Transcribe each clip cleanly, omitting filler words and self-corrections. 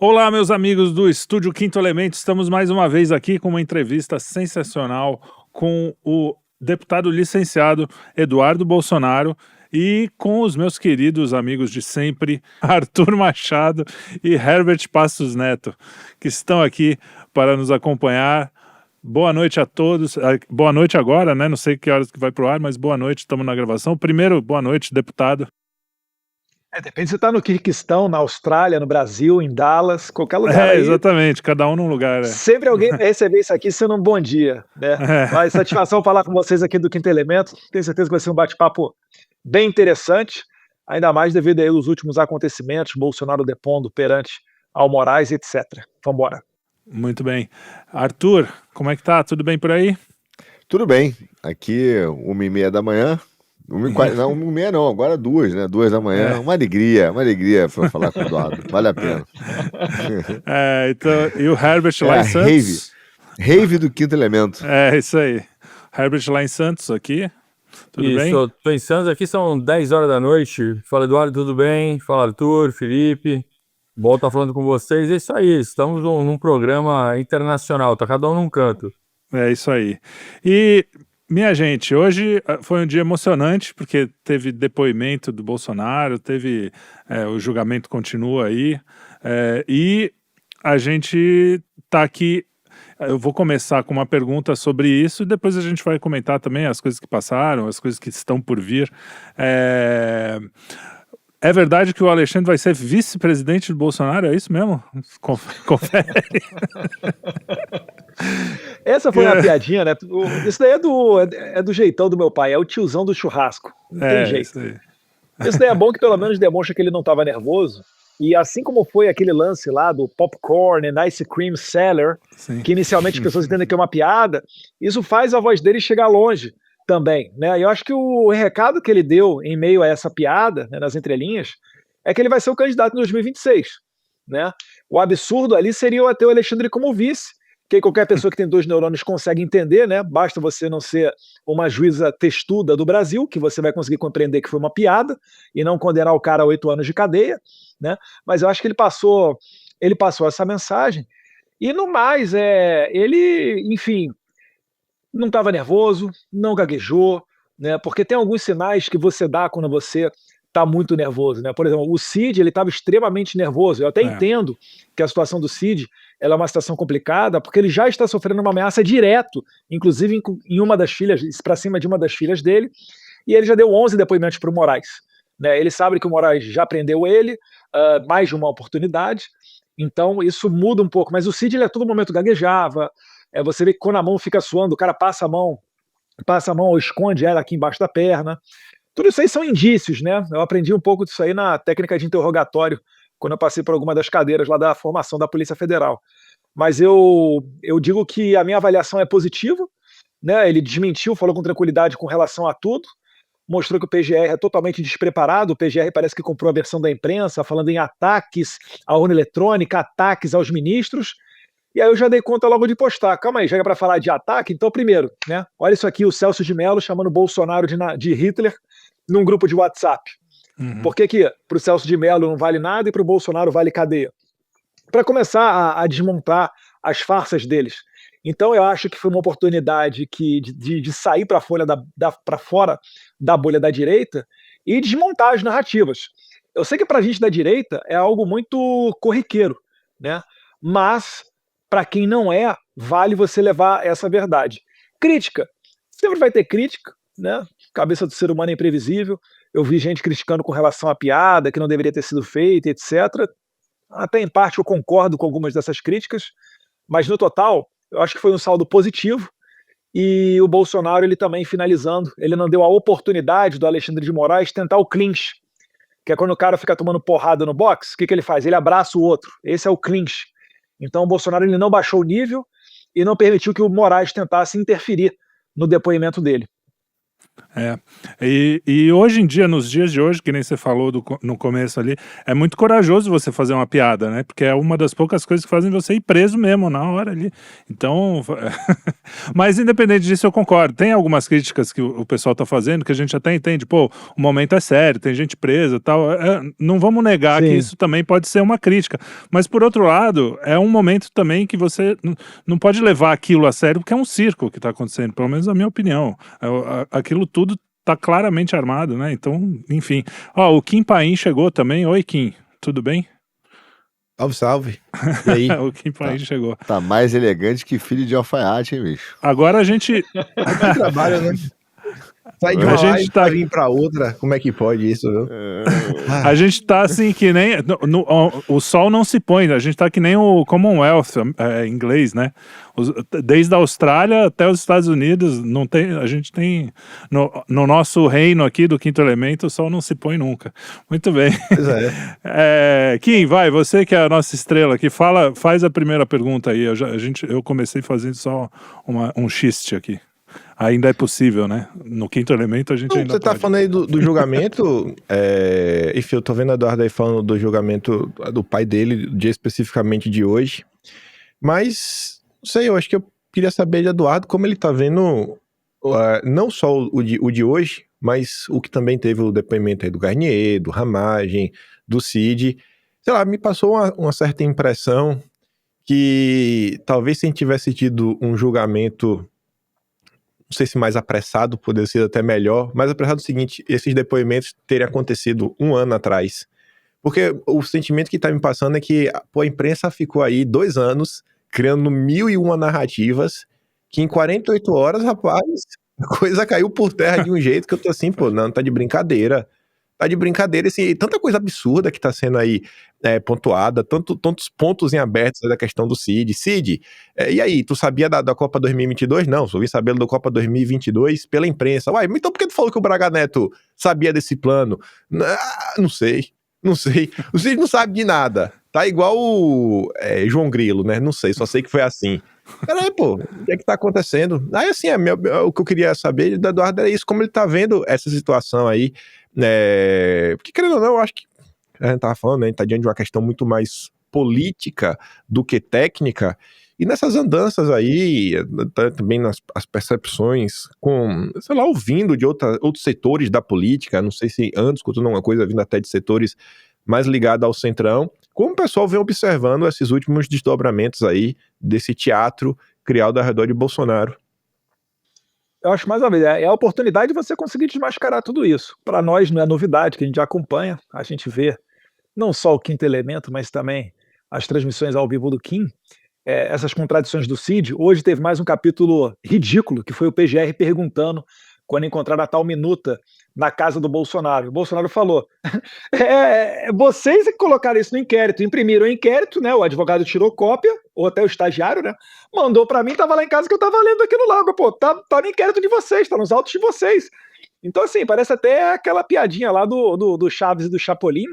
Olá, meus amigos do Estúdio Quinto Elemento. Estamos mais uma vez aqui com uma entrevista sensacional com o deputado licenciado Eduardo Bolsonaro e com os meus queridos amigos de sempre, Arthur Machado e Herbert Passos Neto, que estão aqui para nos acompanhar. Boa noite a todos. Boa noite agora, né? Não sei que horas que vai pro ar, mas boa noite, estamos na gravação. Primeiro, boa noite, deputado. Depende se você está no Quirguistão, na Austrália, no Brasil, em Dallas, qualquer lugar aí. Exatamente, cada um num lugar. Sempre alguém vai receber isso aqui sendo um bom dia, né? Mas satisfação falar com vocês aqui do Quinto Elemento. Tenho certeza que vai ser um bate-papo bem interessante, ainda mais devido aí aos últimos acontecimentos, Bolsonaro depondo perante ao Moraes, etc. Vamos embora. Muito bem. Arthur, como é que tá? Tudo bem por aí? Tudo bem. Aqui, 1h30 da manhã. Não, 1h30 não, agora 2, né? 2 da manhã. Uma alegria para falar com o Eduardo. Vale a pena. Então, e o Herbert lá em Santos? Rave do Quinto Elemento. Isso aí. Herbert lá em Santos aqui. Tudo bem? Isso, tô em Santos, aqui são 10 horas da noite. Fala, Eduardo, tudo bem? Fala, Arthur, Felipe. Bom estar falando com vocês. É isso aí, estamos num programa internacional, tá cada um num canto. É isso aí. E, minha gente, hoje foi um dia emocionante, porque teve depoimento do Bolsonaro, teve o julgamento continua aí, e a gente tá aqui. Eu vou começar com uma pergunta sobre isso e depois a gente vai comentar também as coisas que passaram, as coisas que estão por vir. É verdade que o Alexandre vai ser vice-presidente do Bolsonaro? É isso mesmo? Confere. Essa foi uma piadinha, né? Isso daí é do jeitão do meu pai, é o tiozão do churrasco. Não tem jeito. Isso daí é bom que pelo menos demonstra que ele não estava nervoso. E assim como foi aquele lance lá do popcorn and ice cream seller, que inicialmente as pessoas entendem que é uma piada, isso faz a voz dele chegar longe também, né? E eu acho que o recado que ele deu em meio a essa piada, né, nas entrelinhas, é que ele vai ser o candidato em 2026, né? O absurdo ali seria ter o Alexandre como vice, que qualquer pessoa que tem 2 neurônios consegue entender, né? Basta você não ser uma juíza textuda do Brasil, que você vai conseguir compreender que foi uma piada e não condenar o cara a 8 anos de cadeia, né? Mas eu acho que ele passou essa mensagem. E no mais, ele, enfim, não estava nervoso, não gaguejou, né? Porque tem alguns sinais que você dá quando você está muito nervoso, né? Por exemplo, o Cid, ele estava extremamente nervoso. Eu até entendo que a situação do Cid ela é uma situação complicada, porque ele já está sofrendo uma ameaça direto, inclusive em uma das filhas, para cima de uma das filhas dele, e ele já deu 11 depoimentos para o Moraes, né? Ele sabe que o Moraes já prendeu ele, mais de uma oportunidade, então isso muda um pouco, mas o Cid, ele a todo momento gaguejava, você vê que quando a mão fica suando, o cara passa a mão ou esconde ela aqui embaixo da perna. Tudo isso aí são indícios, né? Eu aprendi um pouco disso aí na técnica de interrogatório, quando eu passei por alguma das cadeiras lá da formação da Polícia Federal. Mas eu digo que a minha avaliação é positiva, né? Ele desmentiu, falou com tranquilidade com relação a tudo, mostrou que o PGR é totalmente despreparado, o PGR parece que comprou a versão da imprensa, falando em ataques à urna eletrônica, ataques aos ministros, e aí eu já dei conta logo de postar. Calma aí, já é para falar de ataque? Então primeiro, né? Olha isso aqui, o Celso de Mello chamando o Bolsonaro de Hitler num grupo de WhatsApp. Por que para o Celso de Mello não vale nada e para o Bolsonaro vale cadeia? Para começar a desmontar as farsas deles. Então eu acho que foi uma oportunidade de sair para fora da bolha da direita e desmontar as narrativas. Eu sei que para a gente da direita é algo muito corriqueiro, né? Mas para quem não vale você levar essa verdade. Crítica. Sempre vai ter crítica, né? Cabeça do ser humano é imprevisível. Eu vi gente criticando com relação à piada, que não deveria ter sido feita, etc. Até em parte eu concordo com algumas dessas críticas, mas no total, eu acho que foi um saldo positivo. E o Bolsonaro, ele também finalizando, ele não deu a oportunidade do Alexandre de Moraes tentar o clinch, que é quando o cara fica tomando porrada no boxe, o que ele faz? Ele abraça o outro. Esse é o clinch. Então o Bolsonaro ele não baixou o nível e não permitiu que o Moraes tentasse interferir no depoimento dele. E hoje em dia, nos dias de hoje, que nem você falou no começo ali, é muito corajoso você fazer uma piada, né? Porque é uma das poucas coisas que fazem você ir preso mesmo na hora ali. Então, mas independente disso, eu concordo. Tem algumas críticas que o pessoal tá fazendo que a gente até entende, pô, o momento é sério, tem gente presa e tal. Não vamos negar que isso também pode ser uma crítica. Mas, por outro lado, é um momento também que você não pode levar aquilo a sério, porque é um circo que tá acontecendo, pelo menos na minha opinião. Aquilo tudo tá claramente armado, né? Então, enfim. O Kim Paim chegou também. Oi, Kim. Tudo bem? Salve, salve. E aí? O Kim Paim chegou. Tá mais elegante que filho de alfaiate, hein, bicho? Agora a gente... trabalho, né? Sai de uma live pra vir pra outra. Como é que pode isso, viu? A gente tá assim que nem... o sol não se põe. A gente tá que nem o Commonwealth em inglês, né? Desde a Austrália até os Estados Unidos, não tem, a gente tem... No nosso reino aqui do Quinto Elemento, o sol não se põe nunca. Muito bem. Pois é. Kim, vai, você que é a nossa estrela aqui, faz a primeira pergunta aí. Eu comecei fazendo só um xiste aqui. Ainda é possível, né? No Quinto Elemento a gente ainda você tá pode. falando aí do julgamento, enfim, eu tô vendo a Eduardo aí falando do julgamento do pai dele, dia especificamente de hoje, mas, não sei, eu acho que eu queria saber de Eduardo como ele tá vendo, não só o de hoje, mas o que também teve o depoimento aí do Garnier, do Ramagem, do Cid. Sei lá, me passou uma certa impressão que talvez se a gente tivesse tido um julgamento, não sei se mais apressado, poderia ser até melhor, mas apressado é o seguinte, esses depoimentos teriam acontecido 1 ano atrás. Porque o sentimento que tá me passando é que a imprensa ficou aí 2 anos criando 1001 narrativas, que em 48 horas, rapaz, a coisa caiu por terra de um jeito que eu tô assim, pô, não, tá de brincadeira. Tá de brincadeira, assim, tanta coisa absurda que tá sendo aí pontuada, tantos pontos em abertos da questão do Cid. Cid, e aí, tu sabia da Copa 2022? Não, só vim sabendo da Copa 2022 pela imprensa. Uai, então por que tu falou que o Braga Neto sabia desse plano? Não sei. O Cid não sabe de nada. Tá igual o João Grilo, né? Não sei, só sei que foi assim. Caralho, pô, o que é que tá acontecendo? Aí, assim, o que eu queria saber do Eduardo era isso, como ele tá vendo essa situação aí, porque, querendo ou não, eu acho que a gente tava falando, né, a gente tá diante de uma questão muito mais política do que técnica, e nessas andanças aí, também nas as percepções com, sei lá, ouvindo de outros setores da política, não sei se antes, escutando uma coisa vindo até de setores mais ligados ao Centrão, como o pessoal vem observando esses últimos desdobramentos aí desse teatro criado ao redor de Bolsonaro. Eu acho mais uma vez, é a oportunidade de você conseguir desmascarar tudo isso. Para nós não é novidade, que a gente já acompanha, a gente vê não só o Quinto Elemento, mas também as transmissões ao vivo do Kim, essas contradições do Cid. Hoje teve mais um capítulo ridículo, que foi o PGR perguntando quando encontraram a tal minuta na casa do Bolsonaro. O Bolsonaro falou, vocês que colocaram isso no inquérito, imprimiram o inquérito, né? O advogado tirou cópia, ou até o estagiário, né? Mandou para mim, tava lá em casa que eu tava lendo aquilo lá, pô, tá no inquérito de vocês, tá nos autos de vocês. Então, assim, parece até aquela piadinha lá do Chaves e do Chapolin,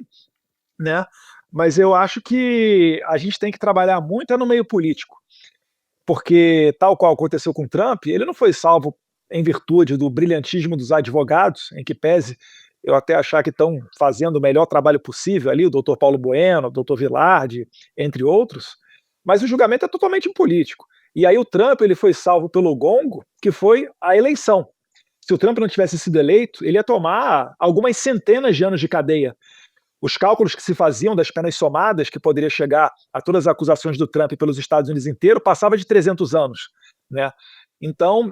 né? Mas eu acho que a gente tem que trabalhar muito no meio político, porque tal qual aconteceu com Trump, ele não foi salvo em virtude do brilhantismo dos advogados, em que pese eu até achar que estão fazendo o melhor trabalho possível ali, o doutor Paulo Bueno, o doutor Vilardi, entre outros, mas o julgamento é totalmente político. E aí o Trump ele foi salvo pelo gongo, que foi a eleição. Se o Trump não tivesse sido eleito, ele ia tomar algumas centenas de anos de cadeia. Os cálculos que se faziam das penas somadas, que poderia chegar a todas as acusações do Trump pelos Estados Unidos inteiro, passava de 300 anos, né? Então,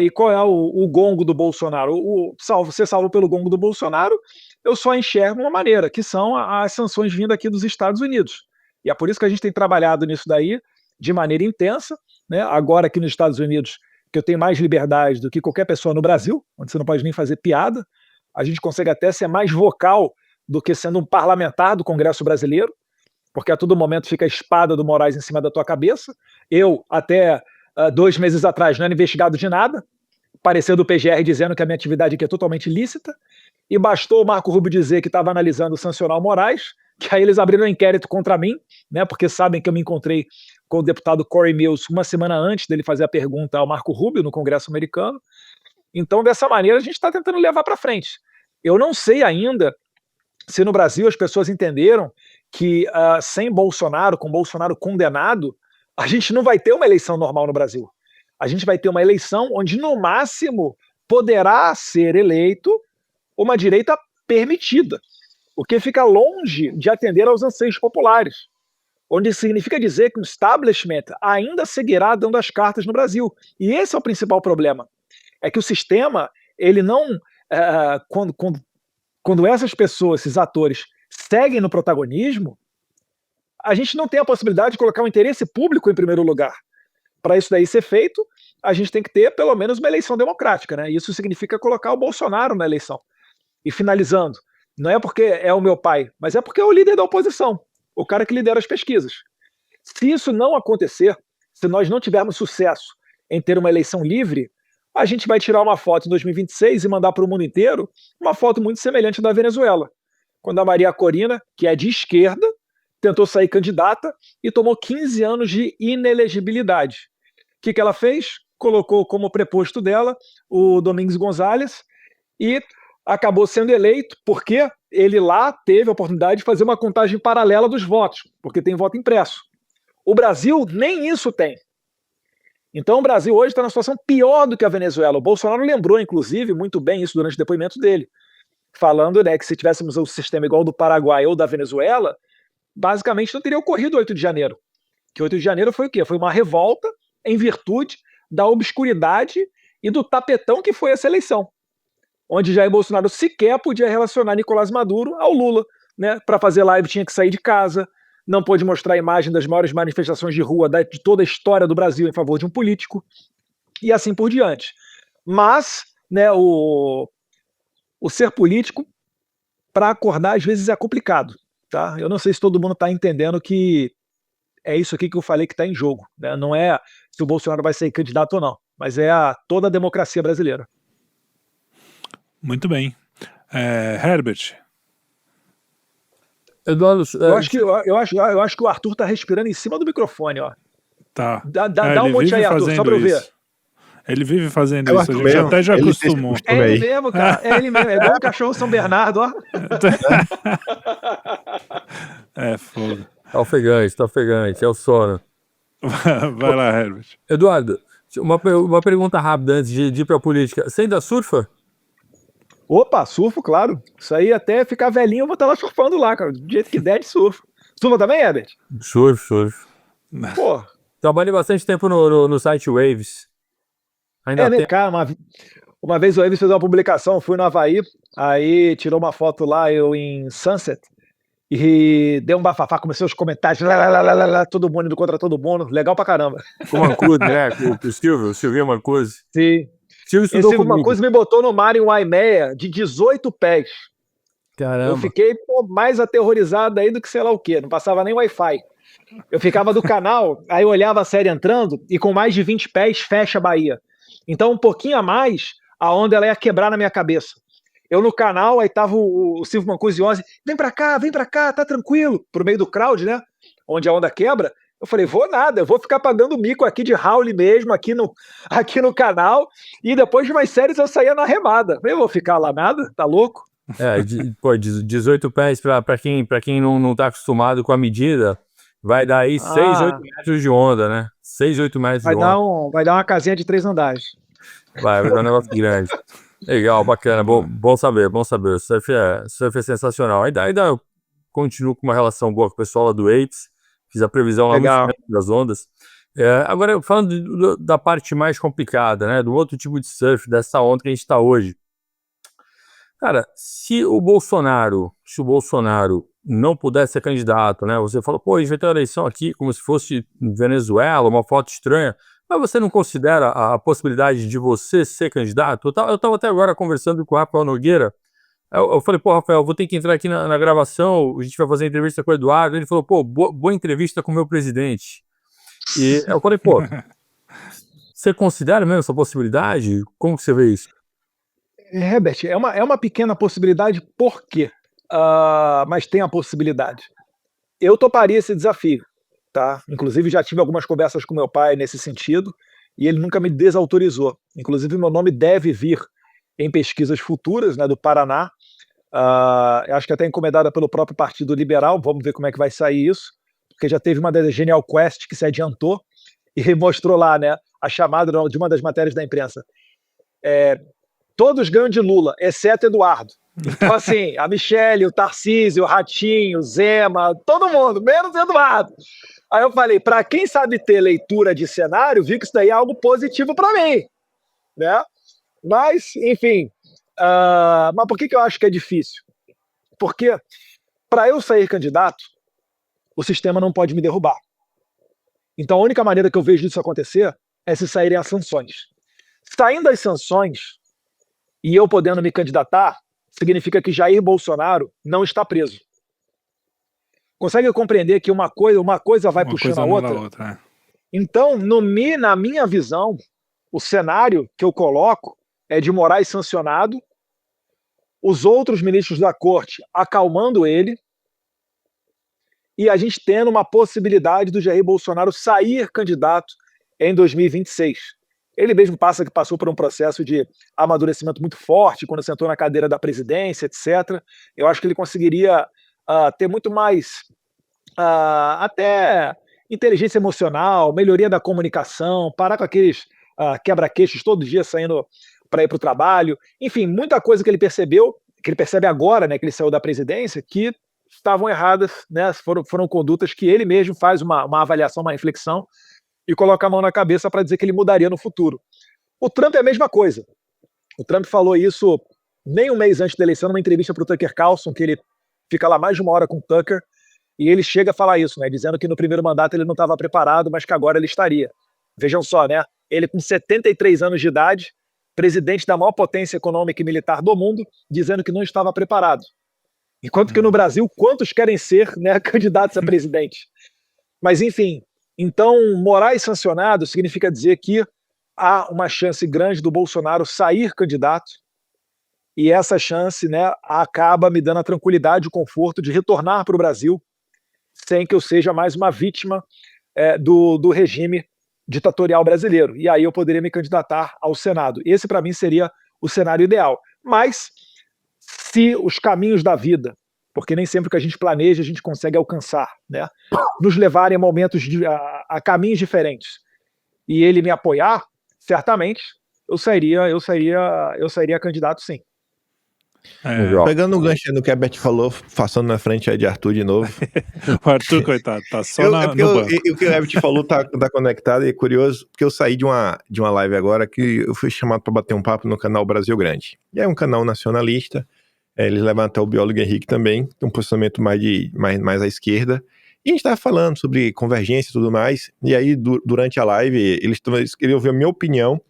e qual é o gongo do Bolsonaro? Ser salvo pelo gongo do Bolsonaro, eu só enxergo uma maneira, que são as sanções vindo aqui dos Estados Unidos. E é por isso que a gente tem trabalhado nisso daí de maneira intensa, né? Agora aqui nos Estados Unidos, que eu tenho mais liberdade do que qualquer pessoa no Brasil, onde você não pode nem fazer piada, a gente consegue até ser mais vocal do que sendo um parlamentar do Congresso brasileiro, porque a todo momento fica a espada do Moraes em cima da tua cabeça. Eu, até 2 meses atrás, não era investigado de nada, parecer do PGR dizendo que a minha atividade aqui é totalmente lícita, e bastou o Marco Rubio dizer que estava analisando sancionar o Moraes, que aí eles abriram um inquérito contra mim, né, porque sabem que eu me encontrei com o deputado Corey Mills 1 semana antes dele fazer a pergunta ao Marco Rubio no Congresso americano. Então, dessa maneira, a gente está tentando levar para frente. Eu não sei ainda se no Brasil as pessoas entenderam que sem Bolsonaro, com Bolsonaro condenado, a gente não vai ter uma eleição normal no Brasil. A gente vai ter uma eleição onde, no máximo, poderá ser eleito uma direita permitida, o que fica longe de atender aos anseios populares, onde significa dizer que o establishment ainda seguirá dando as cartas no Brasil. E esse é o principal problema. É que o sistema, ele não... Quando essas pessoas, esses atores, seguem no protagonismo, a gente não tem a possibilidade de colocar o interesse público em primeiro lugar. Para isso daí ser feito, a gente tem que ter pelo menos uma eleição democrática, né? Isso significa colocar o Bolsonaro na eleição. E finalizando, não é porque é o meu pai, mas é porque é o líder da oposição, o cara que lidera as pesquisas. Se isso não acontecer, se nós não tivermos sucesso em ter uma eleição livre, a gente vai tirar uma foto em 2026 e mandar para o mundo inteiro uma foto muito semelhante da Venezuela, quando a Maria Corina, que é de esquerda, tentou sair candidata e tomou 15 anos de inelegibilidade. O que ela fez? Colocou como preposto dela o Domingos Gonzalez e acabou sendo eleito porque ele lá teve a oportunidade de fazer uma contagem paralela dos votos, porque tem voto impresso. O Brasil nem isso tem. Então o Brasil hoje está numa situação pior do que a Venezuela. O Bolsonaro lembrou, inclusive, muito bem isso durante o depoimento dele, falando, né, que se tivéssemos um sistema igual ao do Paraguai ou da Venezuela, basicamente não teria ocorrido o 8 de janeiro. Que 8 de janeiro foi o quê? Foi uma revolta em virtude da obscuridade e do tapetão que foi essa eleição, onde Jair Bolsonaro sequer podia relacionar Nicolás Maduro ao Lula, né? Para fazer live tinha que sair de casa, não pôde mostrar a imagem das maiores manifestações de rua de toda a história do Brasil em favor de um político, e assim por diante. Mas, né, o ser político, para acordar, às vezes é complicado. Tá? Eu não sei se todo mundo está entendendo que é isso aqui que eu falei que está em jogo. Né? Não é se o Bolsonaro vai ser candidato ou não, mas é toda a democracia brasileira. Muito bem. Herbert. Eduardo, eu acho que o Arthur está respirando em cima do microfone. Ó. Tá. Dá um monte aí, Arthur, só para eu ver. Ele vive fazendo isso, a gente mesmo. até já acostumou. É ele mesmo, cara. É ele mesmo. É igual o cachorro São Bernardo, ó. Fogo. Tá ofegante, é o sono. Vai lá, Herbert. Eduardo, uma pergunta rápida antes de ir pra política. Você ainda surfa? Opa, surfo, claro. Isso aí até ficar velhinho eu vou estar lá surfando lá, cara. Do jeito que der de surfo. Surfa também, Herbert? Surfo. Pô. Trabalhei bastante tempo no site Waves. Ainda tem... cara, uma vez o Waves fez uma publicação, fui no Havaí, aí tirou uma foto lá, eu em Sunset, e deu um bafafá, começou os comentários, todo mundo indo contra todo mundo, legal pra caramba. Com o Mancuso, né? Com o Silvio Mancuso. Sim. Esse Mancuso me botou no mar em Waimea de 18 pés. Caramba. Eu fiquei mais aterrorizado aí do que sei lá o quê, não passava nem Wi-Fi. Eu ficava do canal, aí eu olhava a série entrando e com mais de 20 pés fecha a Bahia. Então um pouquinho a mais, a onda ela ia quebrar na minha cabeça. Eu no canal, aí tava o Silvio Mancuso e Ozzy, vem pra cá, tá tranquilo, pro meio do crowd, né, onde a onda quebra. Eu falei, vou nada, eu vou ficar pagando mico aqui de Howley mesmo, aqui no canal, e depois de umas séries eu saía na remada. Eu vou ficar lá nada, tá louco? 18 pés pra quem não tá acostumado com a medida, vai dar aí 6, 8 metros de onda, né? 6, 8 metros de onda. Vai dar uma casinha de 3 andares. Vai dar um negócio grande. Legal, bacana, bom saber. O surf é sensacional. Ainda eu continuo com uma relação boa com o pessoal lá do Apes, fiz a previsão lá das ondas. Agora, falando da parte mais complicada, né? Do outro tipo de surf, dessa onda que a gente tá hoje. Cara, se o Bolsonaro não pudesse ser candidato, né? Você falou, a gente vai ter uma eleição aqui como se fosse Venezuela, uma foto estranha. Mas você não considera a possibilidade de você ser candidato? Eu tava até agora conversando com o Rafael Nogueira. Eu falei, Rafael, vou ter que entrar aqui na gravação, a gente vai fazer entrevista com o Eduardo. Ele falou, boa entrevista com o meu presidente. E eu falei, você considera mesmo essa possibilidade? Como que você vê isso? Herbert, é uma pequena possibilidade, por quê? Mas tem a possibilidade. Eu toparia esse desafio, tá? Inclusive já tive algumas conversas com meu pai nesse sentido, e ele nunca me desautorizou. Inclusive, meu nome deve vir em pesquisas futuras, né, do Paraná. Acho que até encomendada pelo próprio Partido Liberal. Vamos ver como é que vai sair isso, porque já teve uma da Genial Quest que se adiantou e mostrou lá, né, a chamada de uma das matérias da imprensa. Todos ganham de Lula, exceto Eduardo. Então, assim, a Michelle, o Tarcísio, o Ratinho, o Zema, todo mundo, menos Eduardo. Aí eu falei, para quem sabe ter leitura de cenário, vi que isso daí é algo positivo para mim, né? Mas, enfim, mas por que eu acho que é difícil? Porque para eu sair candidato, o sistema não pode me derrubar. Então a única maneira que eu vejo disso acontecer é se saírem as sanções. Saindo as sanções e eu podendo me candidatar, significa que Jair Bolsonaro não está preso. Consegue compreender que uma coisa vai puxando a outra? Então, na minha visão, o cenário que eu coloco é de Moraes sancionado, os outros ministros da corte acalmando ele, e a gente tendo uma possibilidade do Jair Bolsonaro sair candidato em 2026. Ele mesmo passou por um processo de amadurecimento muito forte quando sentou na cadeira da presidência, etc. Eu acho que ele conseguiria ter muito mais até inteligência emocional, melhoria da comunicação, parar com aqueles quebra-queixos todo dia saindo para ir para o trabalho. Enfim, muita coisa que ele percebeu, que ele percebe agora, né, que ele saiu da presidência, que estavam erradas, né, foram condutas que ele mesmo faz uma avaliação, uma reflexão, e coloca a mão na cabeça para dizer que ele mudaria no futuro. O Trump é a mesma coisa. O Trump falou isso nem um mês antes da eleição, numa entrevista para o Tucker Carlson, que ele fica lá mais de uma hora com o Tucker, e ele chega a falar isso, né, dizendo que no primeiro mandato ele não estava preparado, mas que agora ele estaria. Vejam só, né, ele com 73 anos de idade, presidente da maior potência econômica e militar do mundo, dizendo que não estava preparado. Enquanto que no Brasil, quantos querem ser, né, candidatos a presidente? Mas, enfim, então, Moraes sancionado significa dizer que há uma chance grande do Bolsonaro sair candidato, e essa chance, né, acaba me dando a tranquilidade e o conforto de retornar para o Brasil sem que eu seja mais uma vítima do regime ditatorial brasileiro. E aí eu poderia me candidatar ao Senado. Esse, para mim, seria o cenário ideal. Mas, se os caminhos da vida, porque nem sempre o que a gente planeja a gente consegue alcançar, né, nos levarem a momentos a caminhos diferentes, e ele me apoiar, certamente eu sairia candidato, sim. Pegando o gancho no que a Beth falou, passando na frente aí de Arthur de novo. O Arthur, coitado, tá só no banco. O que a Beth falou tá conectado, e é curioso, porque eu saí de uma live agora que eu fui chamado para bater um papo no canal Brasil Grande. E é um canal nacionalista, eles levam até o biólogo Henrique também, tem um posicionamento mais à esquerda. E a gente estava falando sobre convergência e tudo mais, e aí durante a live eles queriam ouvir a minha opinião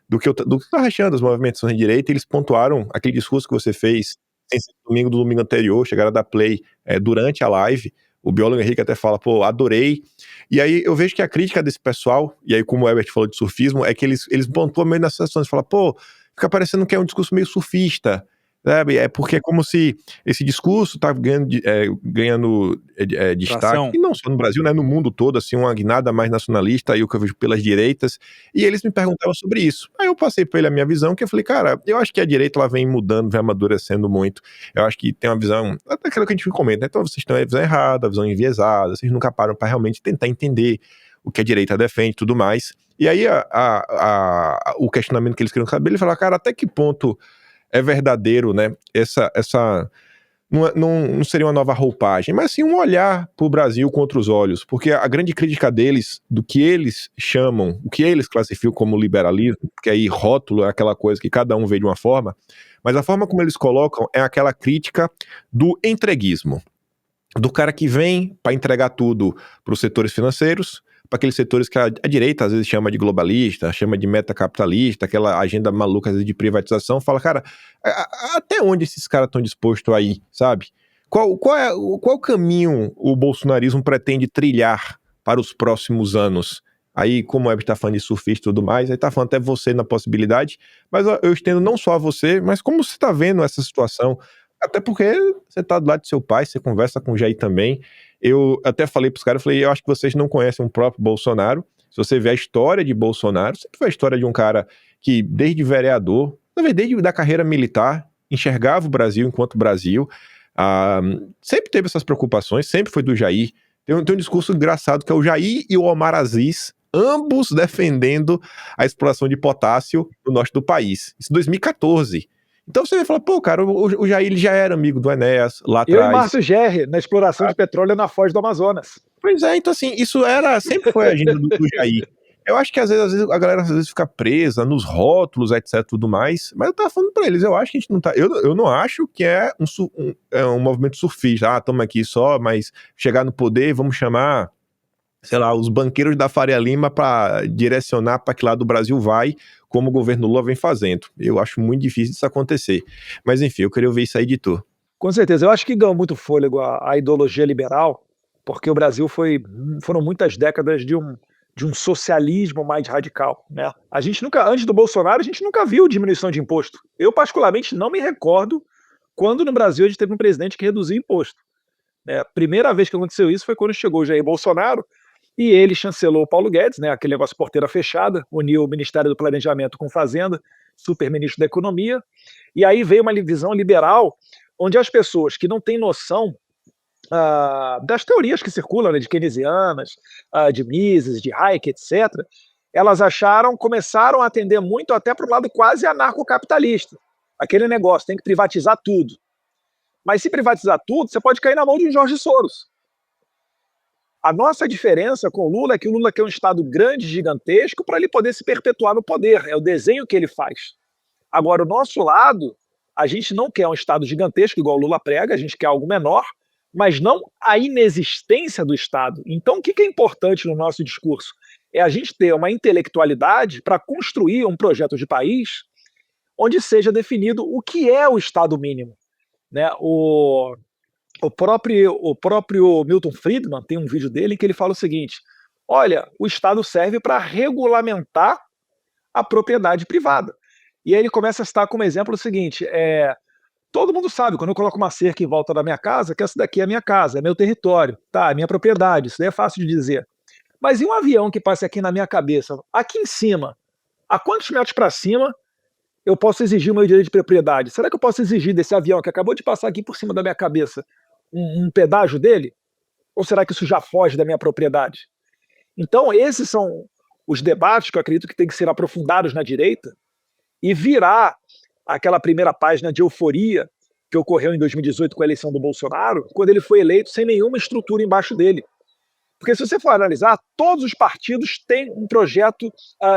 do que eu estava achando das movimentações de direita, e eles pontuaram aquele discurso que você fez do domingo anterior, chegaram a dar play durante a live. O biólogo Henrique até fala, pô, adorei. E aí eu vejo que a crítica desse pessoal, e aí como o Herbert falou de surfismo, é que eles pontuam meio nessas situações, falam, pô, fica parecendo que é um discurso meio surfista, sabe? É porque é como se esse discurso tá ganhando destaque, e não só no Brasil, né, no mundo todo, assim, uma guinada mais nacionalista, aí o que eu vejo pelas direitas, e eles me perguntavam sobre isso. Aí eu passei para ele a minha visão, que eu falei, cara, eu acho que a direita ela vem mudando, vem amadurecendo muito, eu acho que tem uma visão, até aquilo que a gente comenta, né, então vocês têm a visão errada, a visão enviesada, vocês nunca param para realmente tentar entender o que a direita defende e tudo mais. E aí o questionamento que eles queriam saber, ele falou, cara, até que ponto é verdadeiro, né, essa não seria uma nova roupagem, mas sim um olhar para o Brasil com outros olhos, porque a grande crítica deles, do que eles chamam, o que eles classificam como liberalismo, porque aí rótulo é aquela coisa que cada um vê de uma forma, mas a forma como eles colocam é aquela crítica do entreguismo, do cara que vem para entregar tudo para os setores financeiros, para aqueles setores que a direita às vezes chama de globalista, chama de metacapitalista, aquela agenda maluca às vezes de privatização, fala, cara, até onde esses caras estão dispostos a ir, sabe? Qual caminho o bolsonarismo pretende trilhar para os próximos anos? Aí, como o Web tá falando de surfista e tudo mais, aí tá falando até você na possibilidade, mas eu estendo não só a você, mas como você tá vendo essa situação, até porque você tá do lado do seu pai, você conversa com o Jair também. Eu até falei pros caras, eu falei, eu acho que vocês não conhecem o próprio Bolsonaro, Se você vê a história de Bolsonaro, sempre foi a história de um cara que, desde vereador, desde da carreira militar, enxergava o Brasil enquanto Brasil, sempre teve essas preocupações, sempre foi do Jair. Tem um discurso engraçado que é o Jair e o Omar Aziz, ambos defendendo a exploração de potássio no norte do país. Isso em 2014. Então você vai falar, pô, cara, o Jair ele já era amigo do Enéas lá atrás. Eu e Márcio Gerri, na exploração de petróleo na foz do Amazonas. Pois é, então assim, isso sempre foi a agenda do Jair. Eu acho que às vezes a galera fica presa nos rótulos, etc, tudo mais, mas eu tava falando pra eles, eu acho que a gente não tá, eu não acho que é um movimento surfista, tamo aqui só, mas chegar no poder, vamos chamar, sei lá, os banqueiros da Faria Lima pra direcionar pra que lado o Brasil vai, como o governo Lula vem fazendo. Eu acho muito difícil isso acontecer. Mas enfim, eu queria ouvir isso aí de tu. Com certeza, eu acho que ganhou muito fôlego a ideologia liberal, porque o Brasil foram muitas décadas de um socialismo mais radical, né? A gente nunca, antes do Bolsonaro, a gente nunca viu diminuição de imposto. Eu, particularmente, não me recordo quando no Brasil a gente teve um presidente que reduziu imposto. A primeira vez que aconteceu isso foi quando chegou o Jair Bolsonaro e ele chancelou o Paulo Guedes, né? Aquele negócio porteira fechada, uniu o Ministério do Planejamento com Fazenda, super-ministro da Economia, e aí veio uma visão liberal, onde as pessoas que não têm noção das teorias que circulam, né, de keynesianas, de Mises, de Hayek, etc., elas começaram a atender muito até para o lado quase anarcocapitalista. Aquele negócio, tem que privatizar tudo. Mas se privatizar tudo, você pode cair na mão de um Jorge Soros. A nossa diferença com o Lula é que o Lula quer um Estado grande, gigantesco, para ele poder se perpetuar no poder. É o desenho que ele faz. Agora, o nosso lado, a gente não quer um Estado gigantesco, igual o Lula prega, a gente quer algo menor, mas não a inexistência do Estado. Então, o que é importante no nosso discurso? É a gente ter uma intelectualidade para construir um projeto de país onde seja definido o que é o Estado mínimo. Né? O próprio Milton Friedman tem um vídeo dele em que ele fala o seguinte: olha, o Estado serve para regulamentar a propriedade privada. E aí ele começa a citar como exemplo o seguinte: todo mundo sabe, quando eu coloco uma cerca em volta da minha casa, que essa daqui é a minha casa, é meu território, tá? É minha propriedade, isso daí é fácil de dizer. Mas e um avião que passa aqui na minha cabeça, aqui em cima, a quantos metros para cima eu posso exigir o meu direito de propriedade? Será que eu posso exigir desse avião que acabou de passar aqui por cima da minha cabeça um pedágio dele? Ou será que isso já foge da minha propriedade? Então esses são os debates que eu acredito que tem que ser aprofundados na direita e virar aquela primeira página de euforia que ocorreu em 2018 com a eleição do Bolsonaro, quando ele foi eleito sem nenhuma estrutura embaixo dele. Porque se você for analisar, todos os partidos têm um projeto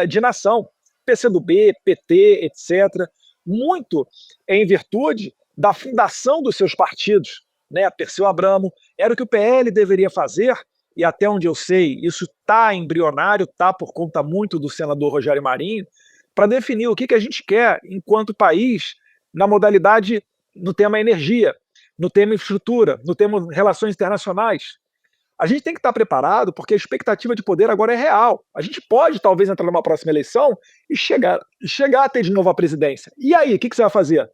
de nação, PCdoB, PT, etc., muito em virtude da fundação dos seus partidos. Né? Perseu Abramo, era o que o PL deveria fazer, e até onde eu sei, isso está embrionário, está por conta muito do senador Rogério Marinho, para definir o que a gente quer enquanto país na modalidade, no tema energia, no tema infraestrutura, no tema relações internacionais. A gente tem que estar preparado porque a expectativa de poder agora é real. A gente pode talvez entrar numa próxima eleição e chegar a ter de novo a presidência. E aí, o que você vai fazer?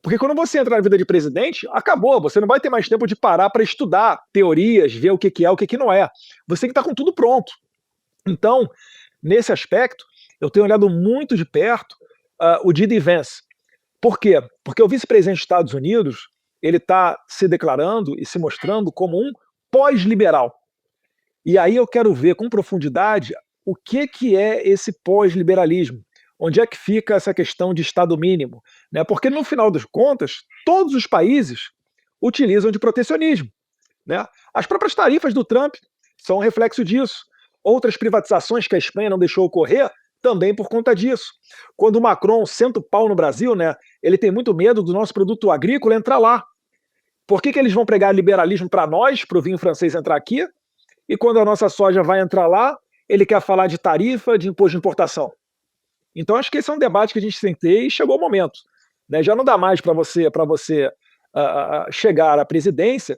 Porque quando você entra na vida de presidente, acabou, você não vai ter mais tempo de parar para estudar teorias, ver o que é, o que não é. Você tem que estar com tudo pronto. Então, nesse aspecto, eu tenho olhado muito de perto o J.D. Vance. Por quê? Porque o vice-presidente dos Estados Unidos ele está se declarando e se mostrando como um pós-liberal. E aí eu quero ver com profundidade o que é esse pós-liberalismo. Onde é que fica essa questão de Estado mínimo? Né? Porque, no final das contas, todos os países utilizam de protecionismo. Né? As próprias tarifas do Trump são um reflexo disso. Outras privatizações que a Espanha não deixou ocorrer, também por conta disso. Quando o Macron senta o pau no Brasil, né, ele tem muito medo do nosso produto agrícola entrar lá. Por que eles vão pregar liberalismo para nós, para o vinho francês entrar aqui, e quando a nossa soja vai entrar lá, ele quer falar de tarifa, de imposto de importação? Então acho que esse é um debate que a gente tem que ter e chegou o momento. Né? Já não dá mais para você chegar à presidência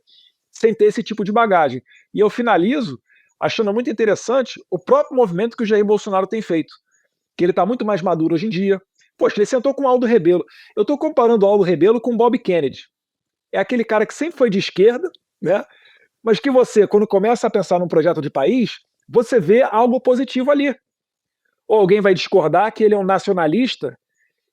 sem ter esse tipo de bagagem. E eu finalizo achando muito interessante o próprio movimento que o Jair Bolsonaro tem feito. Que ele está muito mais maduro hoje em dia. Poxa, ele sentou com o Aldo Rebelo. Eu estou comparando o Aldo Rebelo com o Bob Kennedy. É aquele cara que sempre foi de esquerda, né? Mas que você, quando começa a pensar num projeto de país, você vê algo positivo ali. Ou alguém vai discordar que ele é um nacionalista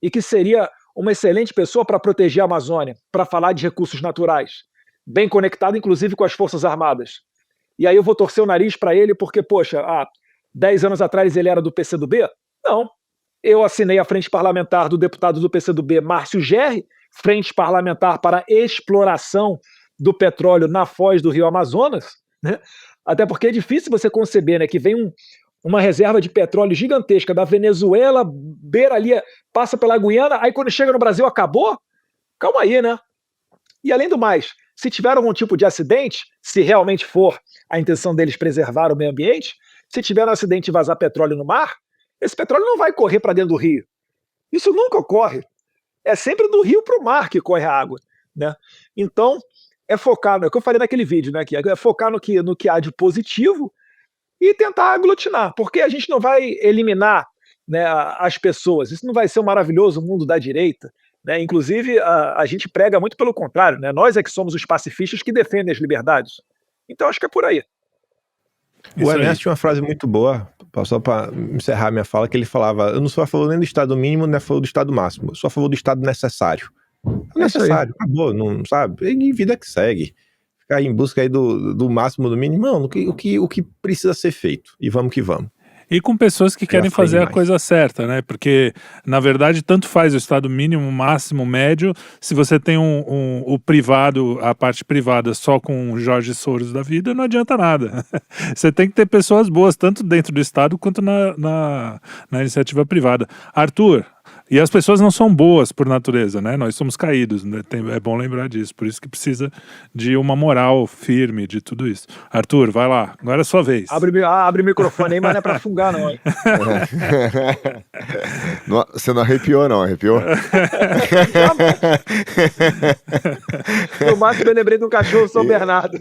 e que seria uma excelente pessoa para proteger a Amazônia, para falar de recursos naturais, bem conectado inclusive com as Forças Armadas. E aí eu vou torcer o nariz para ele porque, poxa, 10 anos atrás ele era do PCdoB? Não. Eu assinei a frente parlamentar do deputado do PCdoB, Márcio Gerri, frente parlamentar para exploração do petróleo na foz do Rio Amazonas, né? Até porque é difícil você conceber, né, que vem uma reserva de petróleo gigantesca da Venezuela, beira ali, passa pela Guiana, aí quando chega no Brasil acabou? Calma aí, né? E além do mais, se tiver algum tipo de acidente, se realmente for a intenção deles preservar o meio ambiente, se tiver um acidente e vazar petróleo no mar, esse petróleo não vai correr para dentro do rio. Isso nunca ocorre. É sempre do rio para o mar que corre a água, né? Então, é focar, é o que eu falei naquele vídeo, né? É focar no que há de positivo e tentar aglutinar, porque a gente não vai eliminar, né, as pessoas. Isso não vai ser um maravilhoso mundo da direita, né? Inclusive, a gente prega muito pelo contrário, né? Nós é que somos os pacifistas que defendem as liberdades. Então, acho que é por aí. O Ernesto tinha uma frase muito boa, só para encerrar minha fala, que ele falava: eu não sou a favor nem do Estado mínimo, nem a favor do Estado máximo, eu sou a favor do Estado necessário. É necessário, acabou, não sabe? E vida que segue. Ficar aí em busca aí do máximo, do mínimo, não, o que precisa ser feito. E vamos que vamos. E com pessoas que querem fazer a coisa certa, né? Porque, na verdade, tanto faz o estado mínimo, máximo, médio. Se você tem o privado, a parte privada só com Jorge Soros da vida, não adianta nada. Você tem que ter pessoas boas, tanto dentro do estado quanto na iniciativa privada. Arthur, e as pessoas não são boas por natureza, né? Nós somos caídos, né? É bom lembrar disso. Por isso que precisa de uma moral firme, de tudo isso. Arthur, vai lá. Agora é a sua vez. Abre o microfone aí, mas não é pra fungar, não. Hein? Você não arrepiou, não? Arrepiou? No máximo eu lembrei de um cachorro São Bernardo.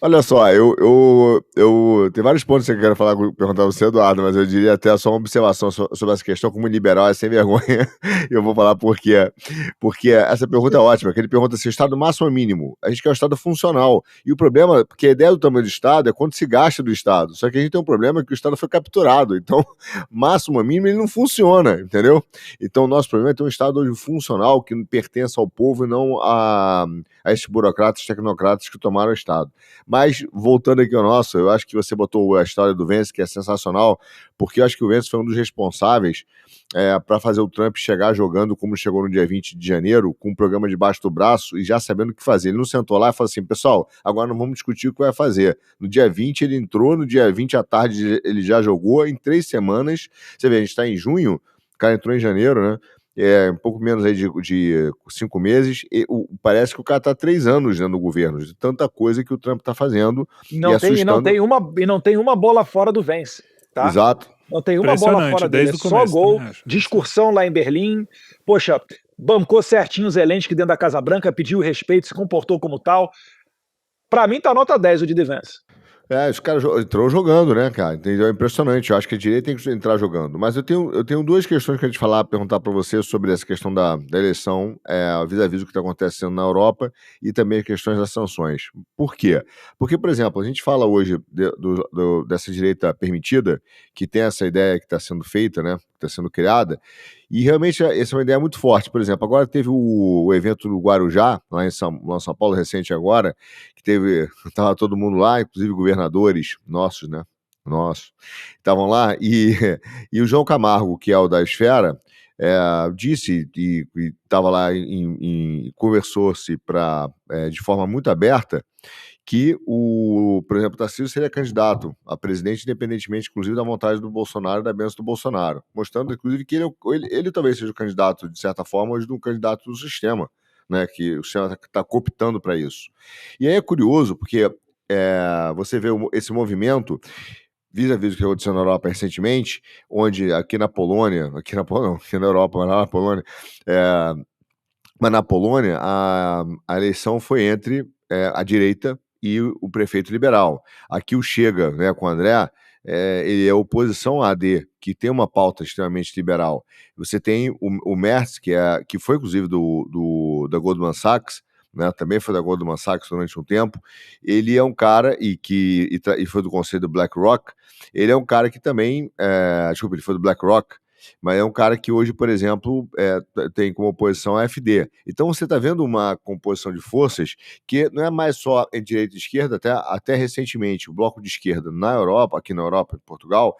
Olha só, eu tem vários pontos que eu quero falar, perguntar você, Eduardo, mas eu diria até só uma observação sobre essa questão, como liberal é sem vergonha. Eu vou falar por quê. Porque essa pergunta é ótima, que ele pergunta se o Estado máximo ou mínimo. A gente quer o Estado funcional. E o problema, porque a ideia do tamanho do Estado é quanto se gasta do Estado. Só que a gente tem um problema que o Estado foi capturado. Então, máximo ou mínimo, ele não funciona, entendeu? Então, o nosso problema é ter um Estado hoje funcional que pertença ao povo e não a esses burocratas, tecnocratas que tomaram o Estado. Mas, voltando aqui ao nosso, eu acho que você botou a história do Vence, que é sensacional, porque eu acho que o Vence foi um dos responsáveis para fazer o Trump chegar jogando como chegou no dia 20 de janeiro, com um programa debaixo do braço e já sabendo o que fazer. Ele não sentou lá e falou assim: pessoal, agora não vamos discutir o que vai fazer. No dia 20 ele entrou, no dia 20 à tarde ele já jogou, em 3 semanas, você vê, a gente está em junho, o cara entrou em janeiro, né? Um pouco menos aí de 5 meses, parece que o cara está 3 anos dentro do governo, de tanta coisa que o Trump está fazendo. Não tem uma bola fora do Vence, tá? Exato. Não tem uma bola fora dele, é só gol, discussão lá em Berlim, poxa, bancou certinho o Zelensky dentro da Casa Branca, pediu respeito, se comportou como tal. Pra mim tá nota 10 o de Vence. Os caras entrou jogando, né, cara? Entendeu? É impressionante. Eu acho que a direita tem que entrar jogando. Mas eu tenho 2 questões que a gente perguntar para você sobre essa questão da eleição, vis-à-vis do que está acontecendo na Europa e também as questões das sanções. Por quê? Porque, por exemplo, a gente fala hoje dessa direita permitida, que tem essa ideia que está sendo feita, né? Que está sendo criada. E realmente essa é uma ideia muito forte. Por exemplo, agora teve o evento do Guarujá, lá em São Paulo, recente agora, que estava todo mundo lá, inclusive governadores nossos, né? Estavam lá, e o João Camargo, que é o da Esfera, disse, e estava lá, conversou-se de forma muito aberta, que por exemplo, Tarcísio seria candidato a presidente, independentemente, inclusive, da vontade do Bolsonaro e da bênção do Bolsonaro, mostrando, inclusive, que ele talvez seja o candidato, de certa forma, hoje de um candidato do sistema, né, que o sistema está cooptando para isso. E aí é curioso, porque você vê esse movimento vis-à-vis do que aconteceu na Europa recentemente, onde aqui na Polônia, aqui na Europa, mas lá na Polônia, mas na Polônia a eleição foi entre a direita e o prefeito liberal. Aqui o Chega, né, com o André, ele é oposição à AD, que tem uma pauta extremamente liberal. Você tem o Merz, que foi inclusive da Goldman Sachs, né, também foi da Goldman Sachs durante um tempo. Ele é um cara, e foi do conselho do BlackRock, ele é um cara que também, desculpa, ele foi do BlackRock, mas é um cara que hoje, por exemplo, tem como oposição a AfD. Então você está vendo uma composição de forças que não é mais só em direita e esquerda, até recentemente, o bloco de esquerda na Europa, aqui na Europa, em Portugal,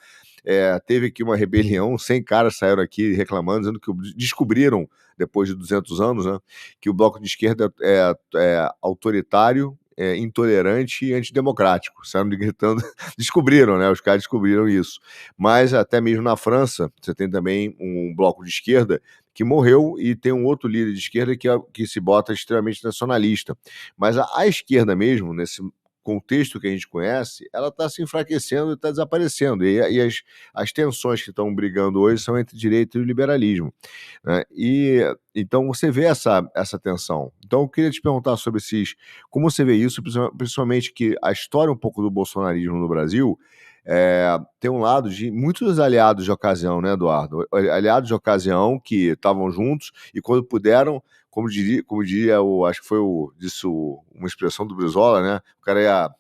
teve aqui uma rebelião, 100 caras saíram aqui reclamando, dizendo que descobriram, depois de 200 anos, né, que o bloco de esquerda é autoritário, intolerante e antidemocrático, saíram gritando, descobriram, né, os caras descobriram isso. Mas até mesmo na França, você tem também um bloco de esquerda que morreu e tem um outro líder de esquerda que se bota extremamente nacionalista. Mas a esquerda mesmo, nesse contexto que a gente conhece, ela está se enfraquecendo e está desaparecendo. E as tensões que estão brigando hoje são entre direita e o liberalismo, né? E então você vê essa tensão. Então eu queria te perguntar sobre como você vê isso, principalmente que a história um pouco do bolsonarismo no Brasil tem um lado de muitos aliados de ocasião, né, Eduardo? Aliados de ocasião que estavam juntos e quando puderam, como diria acho que foi uma expressão do Brizola, né? O cara ia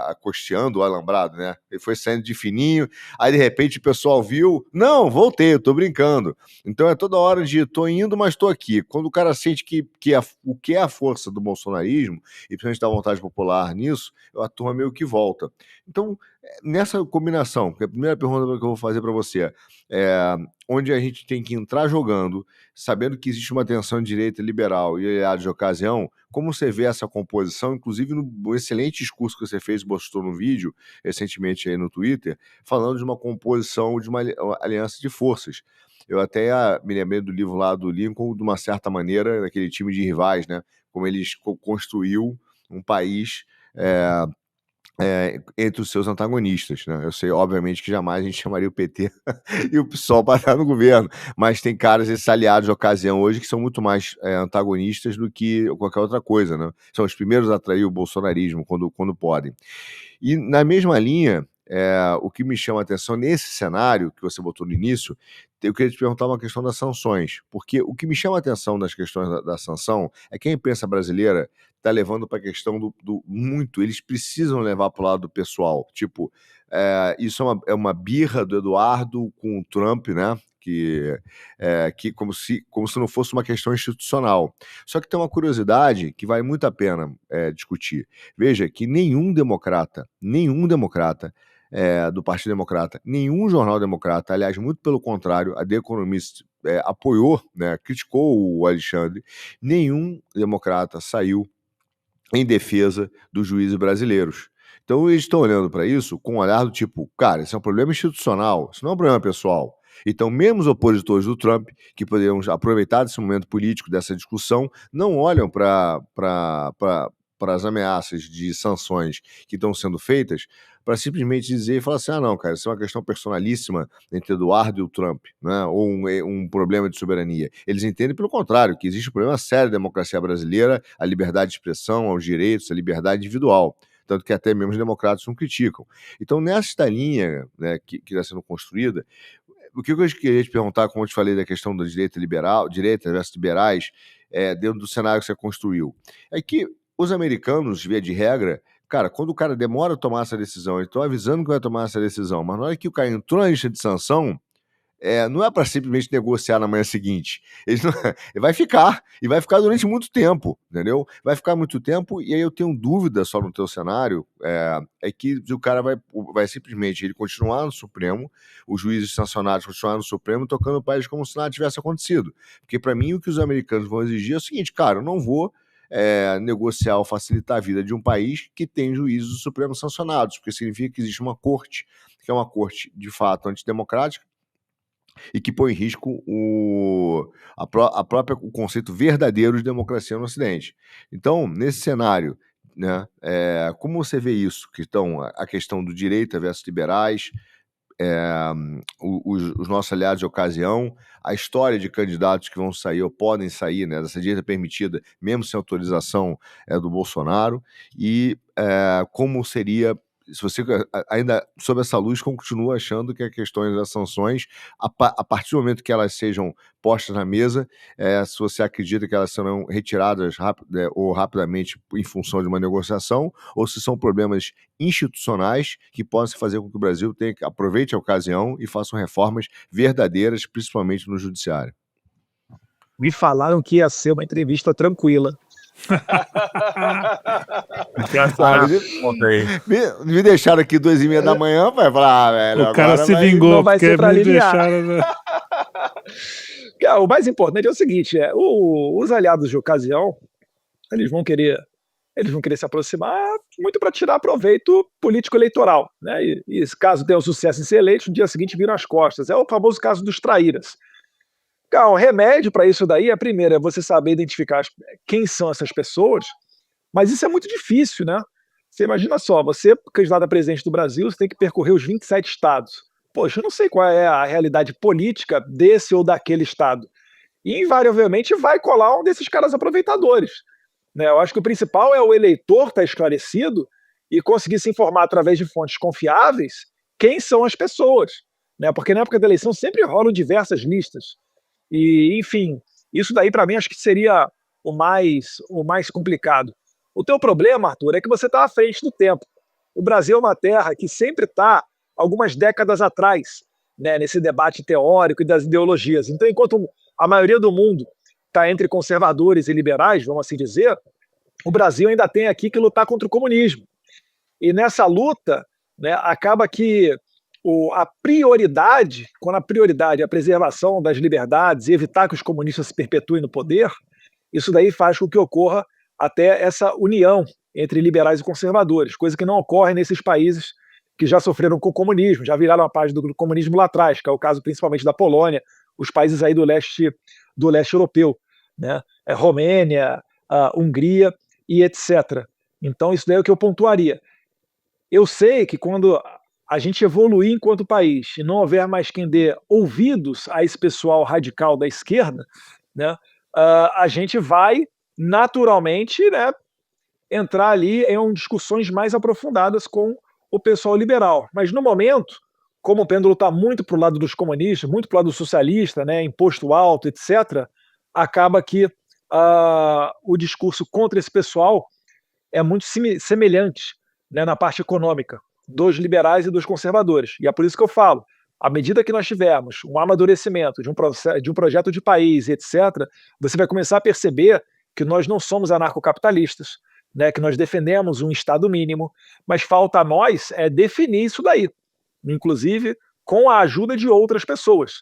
acosteando o alambrado, né? Ele foi saindo de fininho, aí de repente o pessoal viu, não, voltei, eu tô brincando. Então é toda hora de tô indo, mas tô aqui. Quando o cara sente o que é a força do bolsonarismo, e principalmente da vontade popular nisso, a turma meio que volta. Então, nessa combinação, que a primeira pergunta que eu vou fazer para você é onde a gente tem que entrar jogando, sabendo que existe uma tensão de direita liberal e aliados de ocasião, como você vê essa composição, inclusive no excelente discurso que você fez, postou no vídeo recentemente aí no Twitter, falando de uma composição de uma aliança de forças. Eu até me lembrei do livro lá do Lincoln, de uma certa maneira, daquele time de rivais, né? Como ele construiu um país entre os seus antagonistas, né? Eu sei, obviamente, que jamais a gente chamaria o PT e o PSOL para estar no governo, mas tem caras, esses aliados de ocasião hoje, que são muito mais antagonistas do que qualquer outra coisa, né? São os primeiros a atrair o bolsonarismo quando podem. E na mesma linha, o que me chama a atenção nesse cenário que você botou no início, eu queria te perguntar uma questão das sanções, porque o que me chama a atenção das questões da sanção é que a imprensa brasileira está levando para a questão eles precisam levar para o lado do pessoal, tipo, isso é uma birra do Eduardo com o Trump, né? Que como se não fosse uma questão institucional. Só que tem uma curiosidade que vale muito a pena discutir. Veja que nenhum democrata do Partido Democrata, nenhum jornal democrata, aliás, muito pelo contrário, a The Economist apoiou, né, criticou o Alexandre, nenhum democrata saiu em defesa dos juízes brasileiros. Então eles estão olhando para isso com um olhar do tipo, cara, isso é um problema institucional, isso não é um problema pessoal. Então, mesmo os opositores do Trump, que poderiam aproveitar desse momento político, dessa discussão, não olham para as ameaças de sanções que estão sendo feitas para simplesmente dizer e falar assim, não, cara, isso é uma questão personalíssima entre Eduardo e o Trump, né? Ou um problema de soberania. Eles entendem, pelo contrário, que existe um problema sério da democracia brasileira, a liberdade de expressão, aos direitos, a liberdade individual. Tanto que até mesmo os democratas não criticam. Então, nesta linha, né, que está sendo construída, o que eu queria te perguntar, como eu te falei da questão da direita versus liberais, dentro do cenário que você construiu, é que os americanos, via de regra, cara, quando o cara demora a tomar essa decisão, eles estão avisando que vai tomar essa decisão, mas na hora que o cara entrou na lista de sanção, não é para simplesmente negociar na manhã seguinte. Ele vai ficar, e vai ficar durante muito tempo, entendeu? Vai ficar muito tempo, e aí eu tenho dúvida só no teu cenário, que o cara vai simplesmente ele continuar no Supremo, os juízes sancionados continuar no Supremo, tocando o país como se nada tivesse acontecido. Porque para mim o que os americanos vão exigir é o seguinte, cara, eu não vou negociar ou facilitar a vida de um país que tem juízes do Supremo sancionados, porque significa que existe uma corte, que é uma corte de fato antidemocrática, e que põe em risco o conceito verdadeiro de democracia no Ocidente. Então, nesse cenário, né, como você vê isso? A questão do direita versus liberais, os nossos aliados de ocasião, a história de candidatos que vão sair ou podem sair, né, dessa direita permitida, mesmo sem autorização do Bolsonaro, e como seria se você ainda, sob essa luz, continua achando que a questão das sanções, a partir do momento que elas sejam postas na mesa, se você acredita que elas serão retiradas ou rapidamente em função de uma negociação, ou se são problemas institucionais que possam fazer com que o Brasil aproveite a ocasião e façam reformas verdadeiras, principalmente no judiciário. Me falaram que ia ser uma entrevista tranquila. Me deixaram aqui 2h30 da manhã, vai falar, velho. O cara se vingou, não vai porque ser pra me aliviar. deixaram. O mais importante é o seguinte: os aliados de ocasião, eles vão querer se aproximar muito para tirar proveito político-eleitoral, né? E caso tenha o sucesso em ser eleito, no dia seguinte viram as costas. É o famoso caso dos traíras. O remédio para isso daí primeiro, é você saber identificar quem são essas pessoas, mas isso é muito difícil, né? Você imagina só, você, candidato a presidente do Brasil, você tem que percorrer os 27 estados. Poxa, eu não sei qual é a realidade política desse ou daquele estado. E, invariavelmente, vai colar um desses caras aproveitadores, né? Eu acho que o principal é o eleitor estar esclarecido e conseguir se informar através de fontes confiáveis quem são as pessoas, né? Porque na época da eleição sempre rolam diversas listas. E, enfim, isso daí para mim acho que seria o mais complicado. O teu problema, Arthur, é que você está à frente do tempo. O Brasil é uma terra que sempre está algumas décadas atrás, né, nesse debate teórico e das ideologias. Então, enquanto a maioria do mundo está entre conservadores e liberais, vamos assim dizer, o Brasil ainda tem aqui que lutar contra o comunismo. E nessa luta, né, acaba que a prioridade, quando a prioridade é a preservação das liberdades e evitar que os comunistas se perpetuem no poder, isso daí faz com que ocorra até essa união entre liberais e conservadores, coisa que não ocorre nesses países que já sofreram com o comunismo, já viraram a página do comunismo lá atrás, que é o caso principalmente da Polônia, os países aí do leste europeu, né? Romênia, Hungria e etc. Então isso daí é o que eu pontuaria. Eu sei que quando a gente evoluir enquanto país e não houver mais quem dê ouvidos a esse pessoal radical da esquerda, né, a gente vai naturalmente, né, entrar ali em discussões mais aprofundadas com o pessoal liberal. Mas no momento, como o pêndulo está muito para o lado dos comunistas, muito para o lado do socialista, né, imposto alto, etc., acaba que o discurso contra esse pessoal é muito semelhante, né, na parte econômica dos liberais e dos conservadores. E é por isso que eu falo, à medida que nós tivermos um amadurecimento de um projeto de país, etc., você vai começar a perceber que nós não somos anarcocapitalistas, né, que nós defendemos um Estado mínimo, mas falta a nós definir isso daí, inclusive com a ajuda de outras pessoas,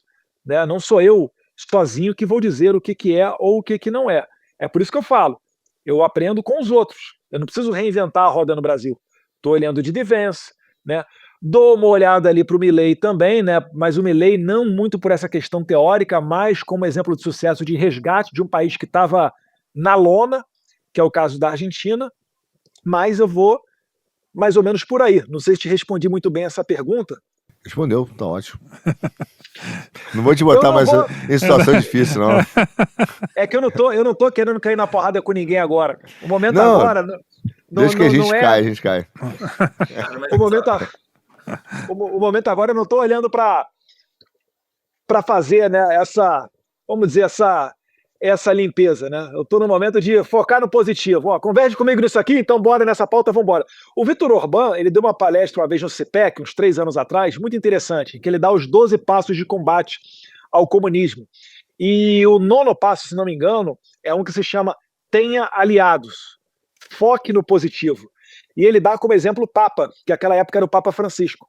né? Não sou eu sozinho que vou dizer o que é ou o que não é. É por isso que eu falo, eu aprendo com os outros, eu não preciso reinventar a roda no Brasil. Estou olhando de Vance, né? Dou uma olhada ali para o Milei também, né? Mas o Milei não muito por essa questão teórica, mas como exemplo de sucesso de resgate de um país que estava na lona, que é o caso da Argentina, mas eu vou mais ou menos por aí. Não sei se te respondi muito bem essa pergunta. Respondeu, tá ótimo. Não vou te botar mais em situação difícil, não. É que eu não tô querendo cair na porrada com ninguém agora. O momento agora... Desde que a gente cai, a gente cai. O momento agora eu não estou olhando para fazer, né, essa limpeza, né? Eu estou no momento de focar no positivo. Converge comigo nisso aqui, então bora nessa pauta, vamos embora. O Vitor Orbán, ele deu uma palestra uma vez no CPEC, uns 3 anos atrás, muito interessante, que ele dá os 12 passos de combate ao comunismo. E o 9º passo, se não me engano, é um que se chama Tenha Aliados. Foque no positivo. E ele dá como exemplo o Papa, que naquela época era o Papa Francisco.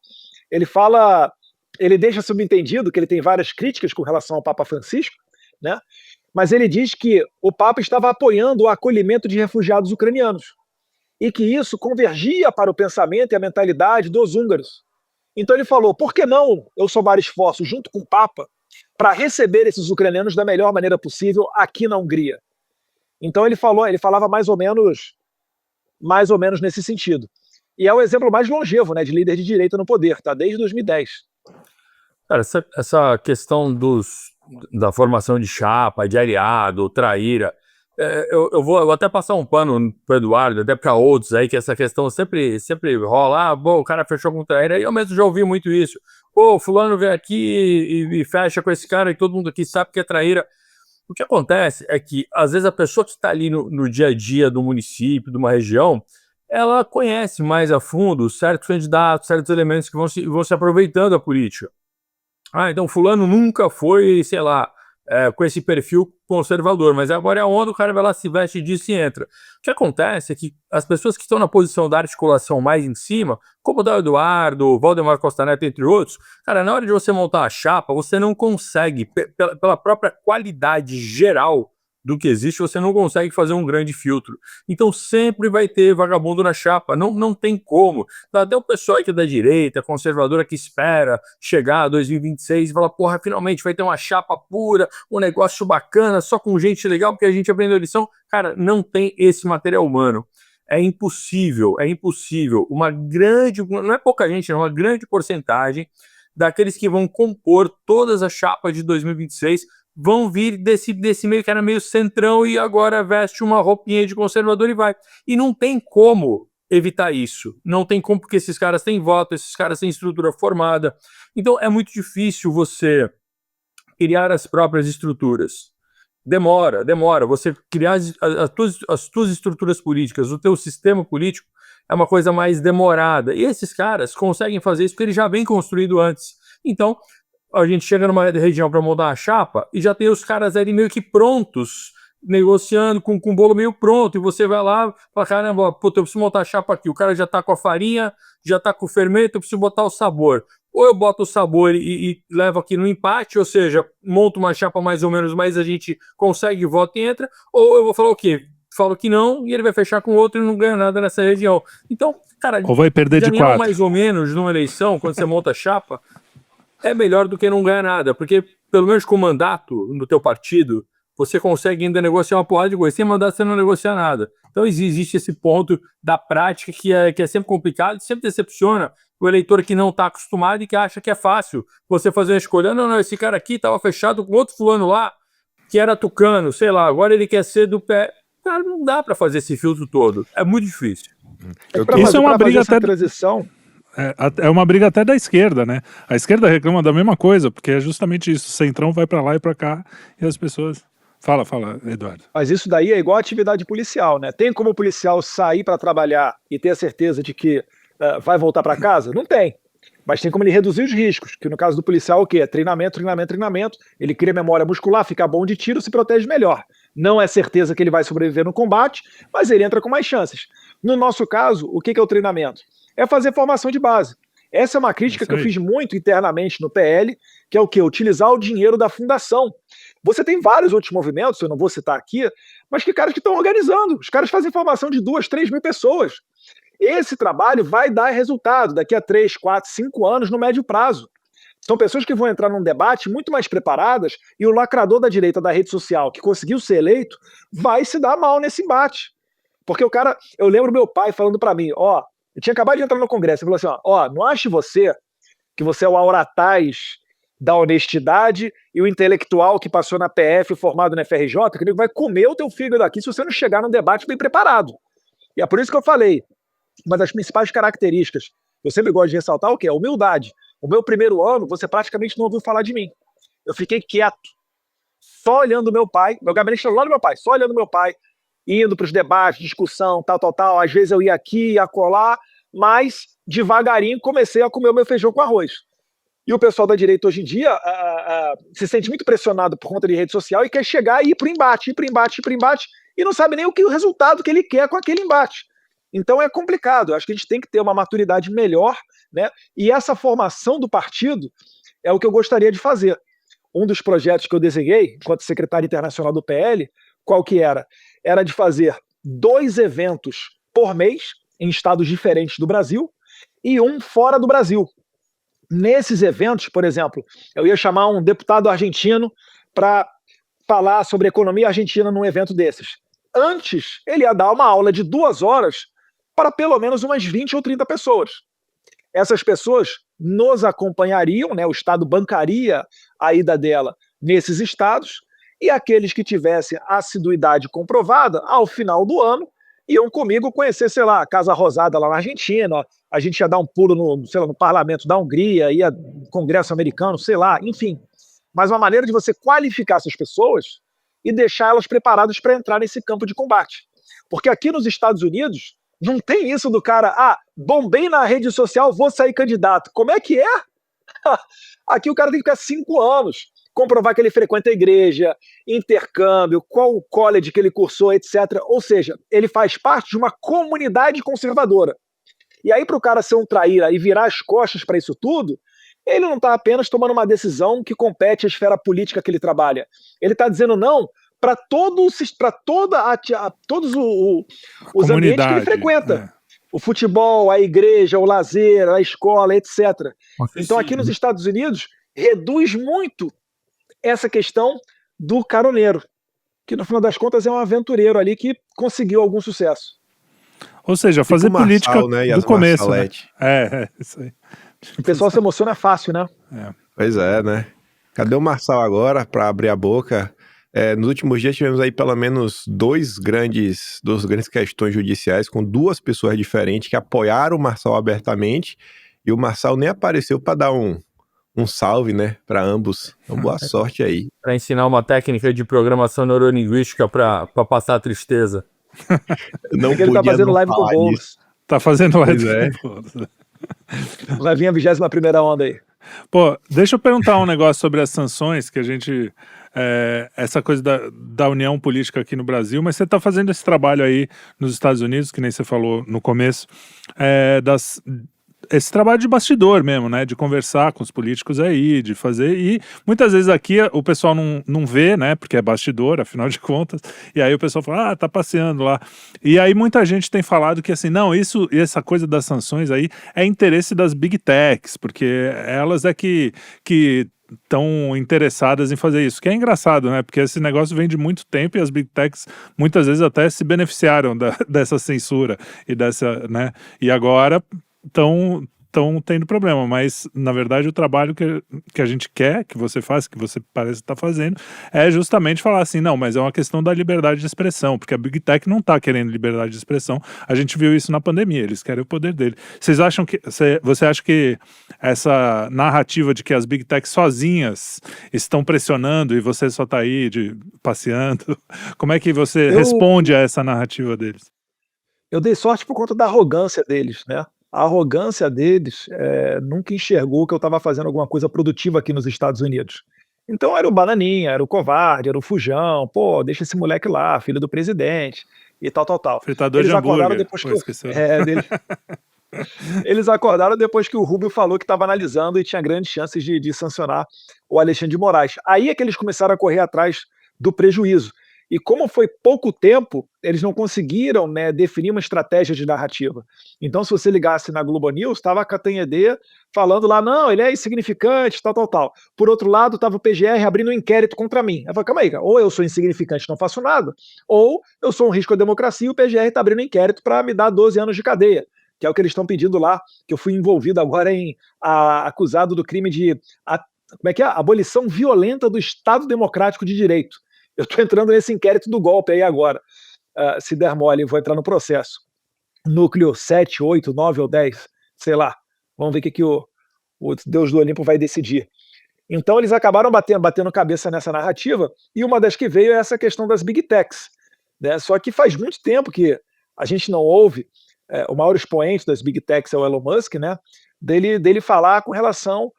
Ele deixa subentendido que ele tem várias críticas com relação ao Papa Francisco, né? Mas ele diz que o Papa estava apoiando o acolhimento de refugiados ucranianos e que isso convergia para o pensamento e a mentalidade dos húngaros. Então ele falou, por que não eu somar esforços junto com o Papa para receber esses ucranianos da melhor maneira possível aqui na Hungria? Então ele falava mais ou menos nesse sentido. E é o exemplo mais longevo, né, de líder de direita no poder, tá? Desde 2010. Cara, essa questão da formação de chapa, de aliado, traíra, eu vou até passar um pano pro Eduardo, até para outros aí, que essa questão sempre rola. Bom, o cara fechou com o traíra. Eu mesmo já ouvi muito isso. Pô, fulano vem aqui e fecha com esse cara e todo mundo aqui sabe que é traíra. O que acontece é que, às vezes, a pessoa que está ali no dia a dia do município, de uma região, ela conhece mais a fundo certos candidatos, certos elementos que vão se aproveitando da política. Então fulano nunca foi, sei lá, com esse perfil conservador, mas agora é onde o cara vai lá, se veste disso e entra. O que acontece é que as pessoas que estão na posição da articulação mais em cima, como o Eduardo, o Valdemar Costa Neto, entre outros, cara, na hora de você montar a chapa, você não consegue, pela própria qualidade geral do que existe, você não consegue fazer um grande filtro. Então sempre vai ter vagabundo na chapa, não tem como. Até o pessoal aqui da direita, conservadora, que espera chegar a 2026 e falar, porra, finalmente vai ter uma chapa pura, um negócio bacana, só com gente legal, porque a gente aprendeu a lição. Cara, não tem esse material humano. É impossível. Uma grande, não é pouca gente, é uma grande porcentagem daqueles que vão compor todas as chapas de 2026 vão vir desse meio que era meio centrão e agora veste uma roupinha de conservador e vai. E não tem como evitar isso. Não tem como, porque esses caras têm voto, esses caras têm estrutura formada. Então é muito difícil você criar as próprias estruturas. Demora. Você criar as tuas estruturas políticas, o teu sistema político é uma coisa mais demorada. E esses caras conseguem fazer isso porque ele já vem construído antes. Então, a gente chega numa região para montar a chapa e já tem os caras ali meio que prontos, negociando com o bolo meio pronto, e você vai lá e fala, caramba, puta, eu preciso montar a chapa aqui, o cara já tá com a farinha, já tá com o fermento, eu preciso botar o sabor. Ou eu boto o sabor e levo aqui no empate, ou seja, monto uma chapa mais ou menos, mas a gente consegue voto e entra, ou eu vou falar o quê? Falo que não, e ele vai fechar com outro e não ganha nada nessa região. Então, cara, ou vai perder de 4. Mais ou menos numa eleição, quando você monta a chapa, é melhor do que não ganhar nada, porque pelo menos com mandato no teu partido, você consegue ainda negociar uma porrada de coisa. Sem mandato você não negocia nada. Então existe esse ponto da prática que é sempre complicado, sempre decepciona o eleitor que não está acostumado e que acha que é fácil você fazer uma escolha. Não, esse cara aqui estava fechado com outro fulano lá, que era tucano, sei lá, agora ele quer ser do pé. Cara, não dá para fazer esse filtro todo. É muito difícil. Isso é uma briga até... transição. É uma briga até da esquerda, né? A esquerda reclama da mesma coisa, porque é justamente isso. O centrão vai pra lá e pra cá e as pessoas... Fala, Eduardo. Mas isso daí é igual a atividade policial, né? Tem como o policial sair para trabalhar e ter a certeza de que vai voltar para casa? Não tem. Mas tem como ele reduzir os riscos, que no caso do policial o quê? Treinamento. Ele cria memória muscular, fica bom de tiro, se protege melhor. Não é certeza que ele vai sobreviver no combate, mas ele entra com mais chances. No nosso caso, o que é o treinamento? É fazer formação de base. Essa é uma crítica que eu fiz muito internamente no PL, que é o quê? Utilizar o dinheiro da fundação. Você tem vários outros movimentos, eu não vou citar aqui, mas que caras que estão organizando. Os caras fazem formação de 2, 3 mil pessoas. Esse trabalho vai dar resultado daqui a 3, 4, 5 anos no médio prazo. São pessoas que vão entrar num debate muito mais preparadas e o lacrador da direita da rede social que conseguiu ser eleito vai se dar mal nesse embate. Porque o cara, eu lembro meu pai falando para mim, eu tinha acabado de entrar no Congresso, ele falou assim, não ache você que você é o Aurataz da honestidade e o intelectual que passou na PF formado na FRJ, que ele vai comer o teu fígado aqui se você não chegar no debate bem preparado. E é por isso que eu falei, uma das principais características, eu sempre gosto de ressaltar o quê? A humildade. O meu primeiro ano, você praticamente não ouviu falar de mim. Eu fiquei quieto, só olhando meu pai, meu gabinete estava lá do meu pai, só olhando meu pai, indo para os debates, discussão, tal. Às vezes eu ia aqui, ia colar, mas devagarinho comecei a comer o meu feijão com arroz. E o pessoal da direita hoje em dia se sente muito pressionado por conta de rede social e quer chegar e ir para o embate, e não sabe nem o resultado que ele quer com aquele embate. Então é complicado, acho que a gente tem que ter uma maturidade melhor, né? E essa formação do partido é o que eu gostaria de fazer. Um dos projetos que eu desenhei, enquanto secretário internacional do PL, qual que era? Era de fazer 2 eventos por mês, em estados diferentes do Brasil, e um fora do Brasil. Nesses eventos, por exemplo, eu ia chamar um deputado argentino para falar sobre economia argentina num evento desses. Antes, ele ia dar uma aula de 2 horas para pelo menos umas 20 ou 30 pessoas. Essas pessoas nos acompanhariam, né, o Estado bancaria a ida dela nesses estados, e aqueles que tivessem assiduidade comprovada, ao final do ano, iam comigo conhecer, sei lá, a Casa Rosada lá na Argentina, ó, a gente ia dar um pulo no, sei lá, no parlamento da Hungria, ia no Congresso americano, sei lá, enfim. Mas uma maneira de você qualificar essas pessoas e deixar elas preparadas para entrar nesse campo de combate. Porque aqui nos Estados Unidos não tem isso do cara, bombei na rede social, vou sair candidato. Como é que é? Aqui o cara tem que ficar 5 anos, comprovar que ele frequenta a igreja, intercâmbio, qual o college que ele cursou, etc. Ou seja, ele faz parte de uma comunidade conservadora. E aí, para o cara ser um traíra e virar as costas para isso tudo, ele não está apenas tomando uma decisão que compete à esfera política que ele trabalha. Ele está dizendo não para todos os ambientes que ele frequenta. O futebol, a igreja, o lazer, a escola, etc. Então, aqui nos Estados Unidos, reduz muito essa questão do caroneiro, que no final das contas é um aventureiro ali que conseguiu algum sucesso. Ou seja, fazer tipo política Marçal, né? Do começo. Né? Isso aí. O pessoal se emociona fácil, né? Pois é, né? Cadê o Marçal agora para abrir a boca? Nos últimos dias tivemos aí pelo menos duas grandes questões judiciais com 2 pessoas diferentes que apoiaram o Marçal abertamente e o Marçal nem apareceu para dar um salve, né, para ambos. Então, boa sorte aí. Para ensinar uma técnica de programação neurolinguística para passar a tristeza. Não ele tá fazendo live com o Boulos. Tá fazendo live com o Boulos. Vai vir a 21ª onda aí. Pô, deixa eu perguntar um negócio sobre as sanções, que a gente... essa coisa da união política aqui no Brasil, mas você está fazendo esse trabalho aí nos Estados Unidos, que nem você falou no começo, esse trabalho de bastidor mesmo, né, de conversar com os políticos aí, de fazer, e muitas vezes aqui o pessoal não vê, né, porque é bastidor, afinal de contas, e aí o pessoal fala, tá passeando lá, e aí muita gente tem falado que assim, não, essa coisa das sanções aí é interesse das Big Techs, porque elas é que estão interessadas em fazer isso, que é engraçado, né, porque esse negócio vem de muito tempo e as Big Techs muitas vezes até se beneficiaram dessa censura e dessa, né, e agora estão tendo problema, mas na verdade o trabalho que a gente quer que você faça, que você parece estar fazendo, é justamente falar assim, não, mas é uma questão da liberdade de expressão, porque a Big Tech não está querendo liberdade de expressão, a gente viu isso na pandemia, eles querem o poder dele. Você acha que essa narrativa de que as Big Tech sozinhas estão pressionando e você só está aí passeando, como é que você responde a essa narrativa deles? Eu dei sorte por conta da arrogância deles, né? A arrogância deles nunca enxergou que eu estava fazendo alguma coisa produtiva aqui nos Estados Unidos. Então era o bananinha, era o covarde, era o fujão, pô, deixa esse moleque lá, filho do presidente, e tal. Fritador eles de hambúrguer. Acordaram depois eles acordaram depois que o Rubio falou que estava analisando e tinha grandes chances de sancionar o Alexandre de Moraes. Aí é que eles começaram a correr atrás do prejuízo. E como foi pouco tempo, eles não conseguiram, né, definir uma estratégia de narrativa. Então, se você ligasse na Globo News, estava a Catanhede falando lá, não, ele é insignificante, tal. Por outro lado, estava o PGR abrindo um inquérito contra mim. Eu falei, calma aí, cara, ou eu sou insignificante e não faço nada, ou eu sou um risco à democracia e o PGR está abrindo um inquérito para me dar 12 anos de cadeia, que é o que eles estão pedindo lá, que eu fui envolvido agora acusado do crime de abolição violenta do Estado Democrático de Direito. Eu estou entrando nesse inquérito do golpe aí agora. Se der mole, eu vou entrar no processo. Núcleo 7, 8, 9 ou 10, sei lá. Vamos ver o que o Deus do Olimpo vai decidir. Então eles acabaram batendo cabeça nessa narrativa, e uma das que veio é essa questão das Big Techs. Né? Só que faz muito tempo que a gente não ouve o maior expoente das Big Techs é o Elon Musk, né? dele falar com relação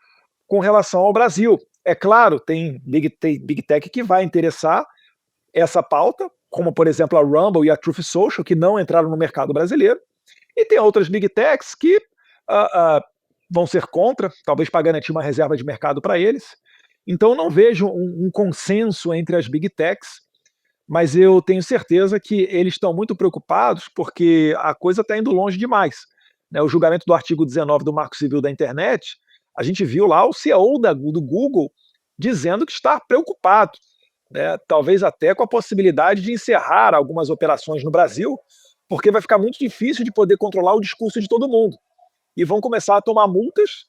ao Brasil. É claro, tem Big Tech que vai interessar essa pauta, como por exemplo a Rumble e a Truth Social, que não entraram no mercado brasileiro, e tem outras Big Techs que vão ser contra, talvez para garantir uma reserva de mercado para eles. Então não vejo um consenso entre as Big Techs, mas eu tenho certeza que eles estão muito preocupados porque a coisa está indo longe demais. Né? O julgamento do artigo 19 do Marco Civil da Internet, a gente viu lá o CEO do Google dizendo que está preocupado, né, talvez até com a possibilidade de encerrar algumas operações no Brasil, porque vai ficar muito difícil de poder controlar o discurso de todo mundo. E vão começar a tomar multas,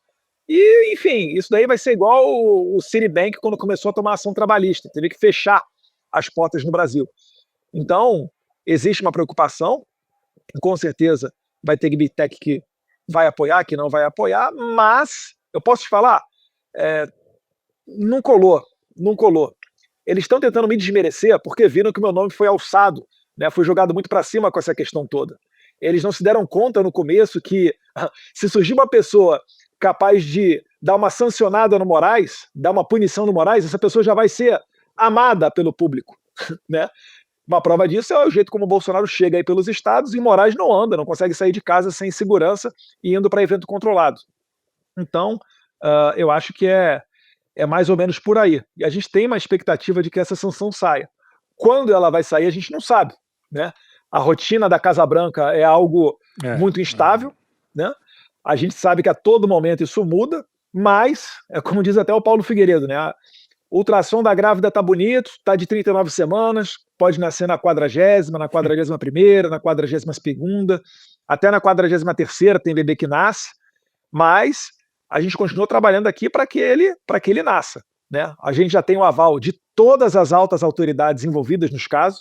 e, enfim, isso daí vai ser igual o Citibank quando começou a tomar ação trabalhista, teve que fechar as portas no Brasil. Então, existe uma preocupação, com certeza vai ter Big Tech que vai apoiar, que não vai apoiar, mas eu posso te falar, não colou. Eles estão tentando me desmerecer porque viram que o meu nome foi alçado, né? Foi jogado muito para cima com essa questão toda. Eles não se deram conta no começo que se surgir uma pessoa capaz de dar uma sancionada no Moraes, dar uma punição no Moraes, essa pessoa já vai ser amada pelo público, né? Uma prova disso é o jeito como o Bolsonaro chega aí pelos estados e Moraes não anda, não consegue sair de casa sem segurança e indo para evento controlado. Então, eu acho que é mais ou menos por aí. E a gente tem uma expectativa de que essa sanção saia. Quando ela vai sair, a gente não sabe, né? A rotina da Casa Branca é algo muito instável, né? A gente sabe que a todo momento isso muda, mas, como diz até o Paulo Figueiredo, né? O ultrassom da grávida tá bonito, tá de 39 semanas, pode nascer na 40ª, na 41ª, na 42ª, até na 43ª tem bebê que nasce, mas a gente continua trabalhando aqui para que ele nasça, né? A gente já tem o aval de todas as altas autoridades envolvidas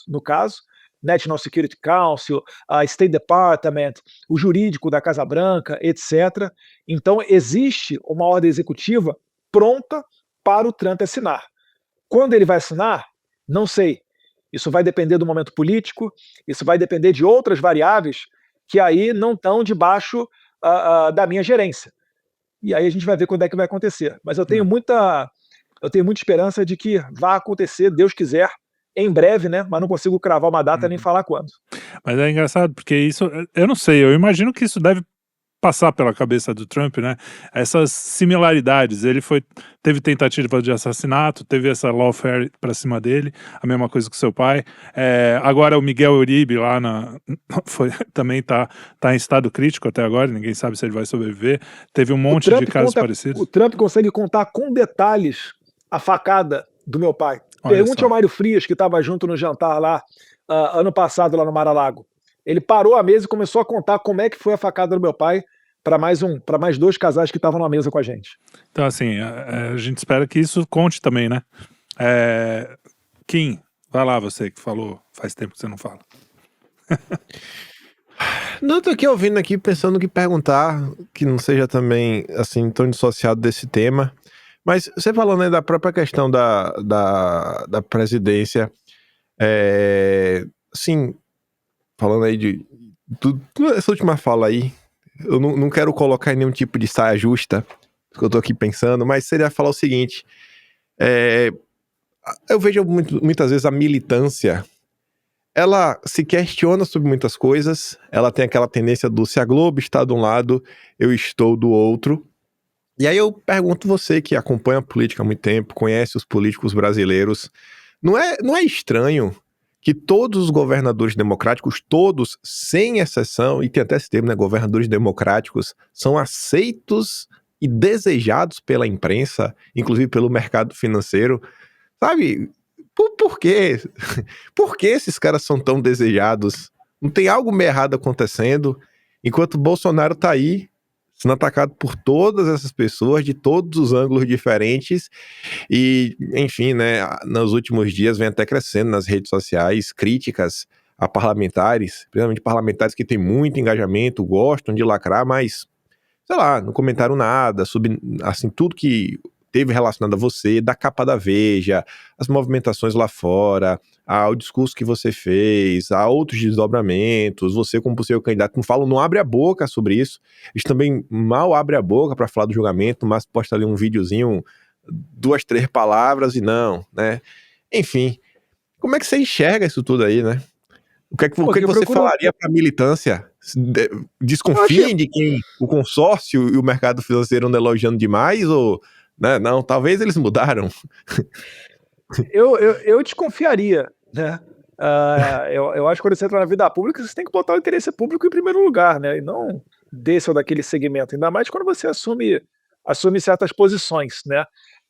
no caso, National Security Council, a State Department, o jurídico da Casa Branca, etc. Então existe uma ordem executiva pronta para o Trump assinar. Quando ele vai assinar? Não sei. Isso vai depender do momento político, isso vai depender de outras variáveis que aí não estão debaixo da minha gerência. E aí a gente vai ver quando é que vai acontecer. Mas eu tenho muita esperança de que vai acontecer, Deus quiser, em breve, né? Mas não consigo cravar uma data nem falar quando. Mas é engraçado, porque isso, eu não sei, eu imagino que isso deve passar pela cabeça do Trump, né? Essas similaridades. Ele teve tentativa de assassinato, teve essa lawfare pra cima dele, a mesma coisa que seu pai. Agora o Miguel Uribe lá também tá em estado crítico até agora, ninguém sabe se ele vai sobreviver. Teve um monte de casos parecidos. O Trump consegue contar com detalhes a facada do meu pai. Pergunte ao Mário Frias, que estava junto no jantar lá, ano passado, lá no Mar-a-Lago. Ele parou a mesa e começou a contar como é que foi a facada do meu pai para mais 2 casais que estavam na mesa com a gente. Então, assim, a gente espera que isso conte também, né? Kim, vai lá, você que falou, faz tempo que você não fala. Não, tô aqui ouvindo aqui, pensando que perguntar, que não seja também, assim, tão dissociado desse tema. Mas você falou, né, da própria questão da presidência, assim, falando aí de essa última fala aí, eu não quero colocar em nenhum tipo de saia justa, que eu tô aqui pensando, mas seria falar o seguinte, eu vejo muitas vezes a militância, ela se questiona sobre muitas coisas, ela tem aquela tendência do se a Globo está de um lado, eu estou do outro. E aí eu pergunto você que acompanha a política há muito tempo, conhece os políticos brasileiros, não é estranho que todos os governadores democráticos, todos, sem exceção, e tem até esse termo, né, governadores democráticos, são aceitos e desejados pela imprensa, inclusive pelo mercado financeiro, sabe? Por quê? Por que esses caras são tão desejados? Não tem algo errado acontecendo, enquanto o Bolsonaro tá aí, sendo atacado por todas essas pessoas, de todos os ângulos diferentes, e, enfim, né, nos últimos dias vem até crescendo nas redes sociais críticas a parlamentares, principalmente parlamentares que têm muito engajamento, gostam de lacrar, mas, sei lá, não comentaram nada sobre, assim, tudo que teve relacionado a você, da capa da Veja, as movimentações lá fora, ao discurso que você fez, a outros desdobramentos, você como possível candidato, não abre a boca sobre isso, eles também mal abrem a boca para falar do julgamento, mas posta ali um videozinho, 2, 3 palavras e não, né? Enfim, como é que você enxerga isso tudo aí, né? O que você falaria para a militância? Desconfiem de quem o consórcio e o mercado financeiro andam elogiando demais ou... Né? Não, talvez eles mudaram. Eu desconfiaria, né? Eu acho que quando você entra na vida pública, você tem que botar o interesse público em primeiro lugar, né? E não desse ou daquele segmento. Ainda mais quando você assume certas posições, né?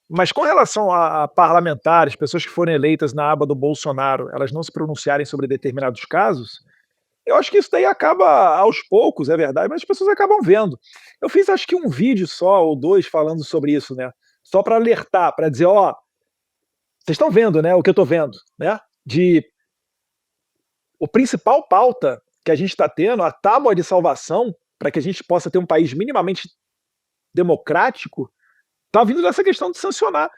Mas com relação a parlamentares, pessoas que foram eleitas na aba do Bolsonaro, elas não se pronunciarem sobre determinados casos, eu acho que isso daí acaba aos poucos, é verdade, mas as pessoas acabam vendo. Eu fiz acho que um vídeo só ou 2 falando sobre isso, né? Só para alertar, para dizer, vocês estão vendo, né, o que eu tô vendo, né? o principal pauta que a gente está tendo, a tábua de salvação, para que a gente possa ter um país minimamente democrático, está vindo dessa questão de sancionar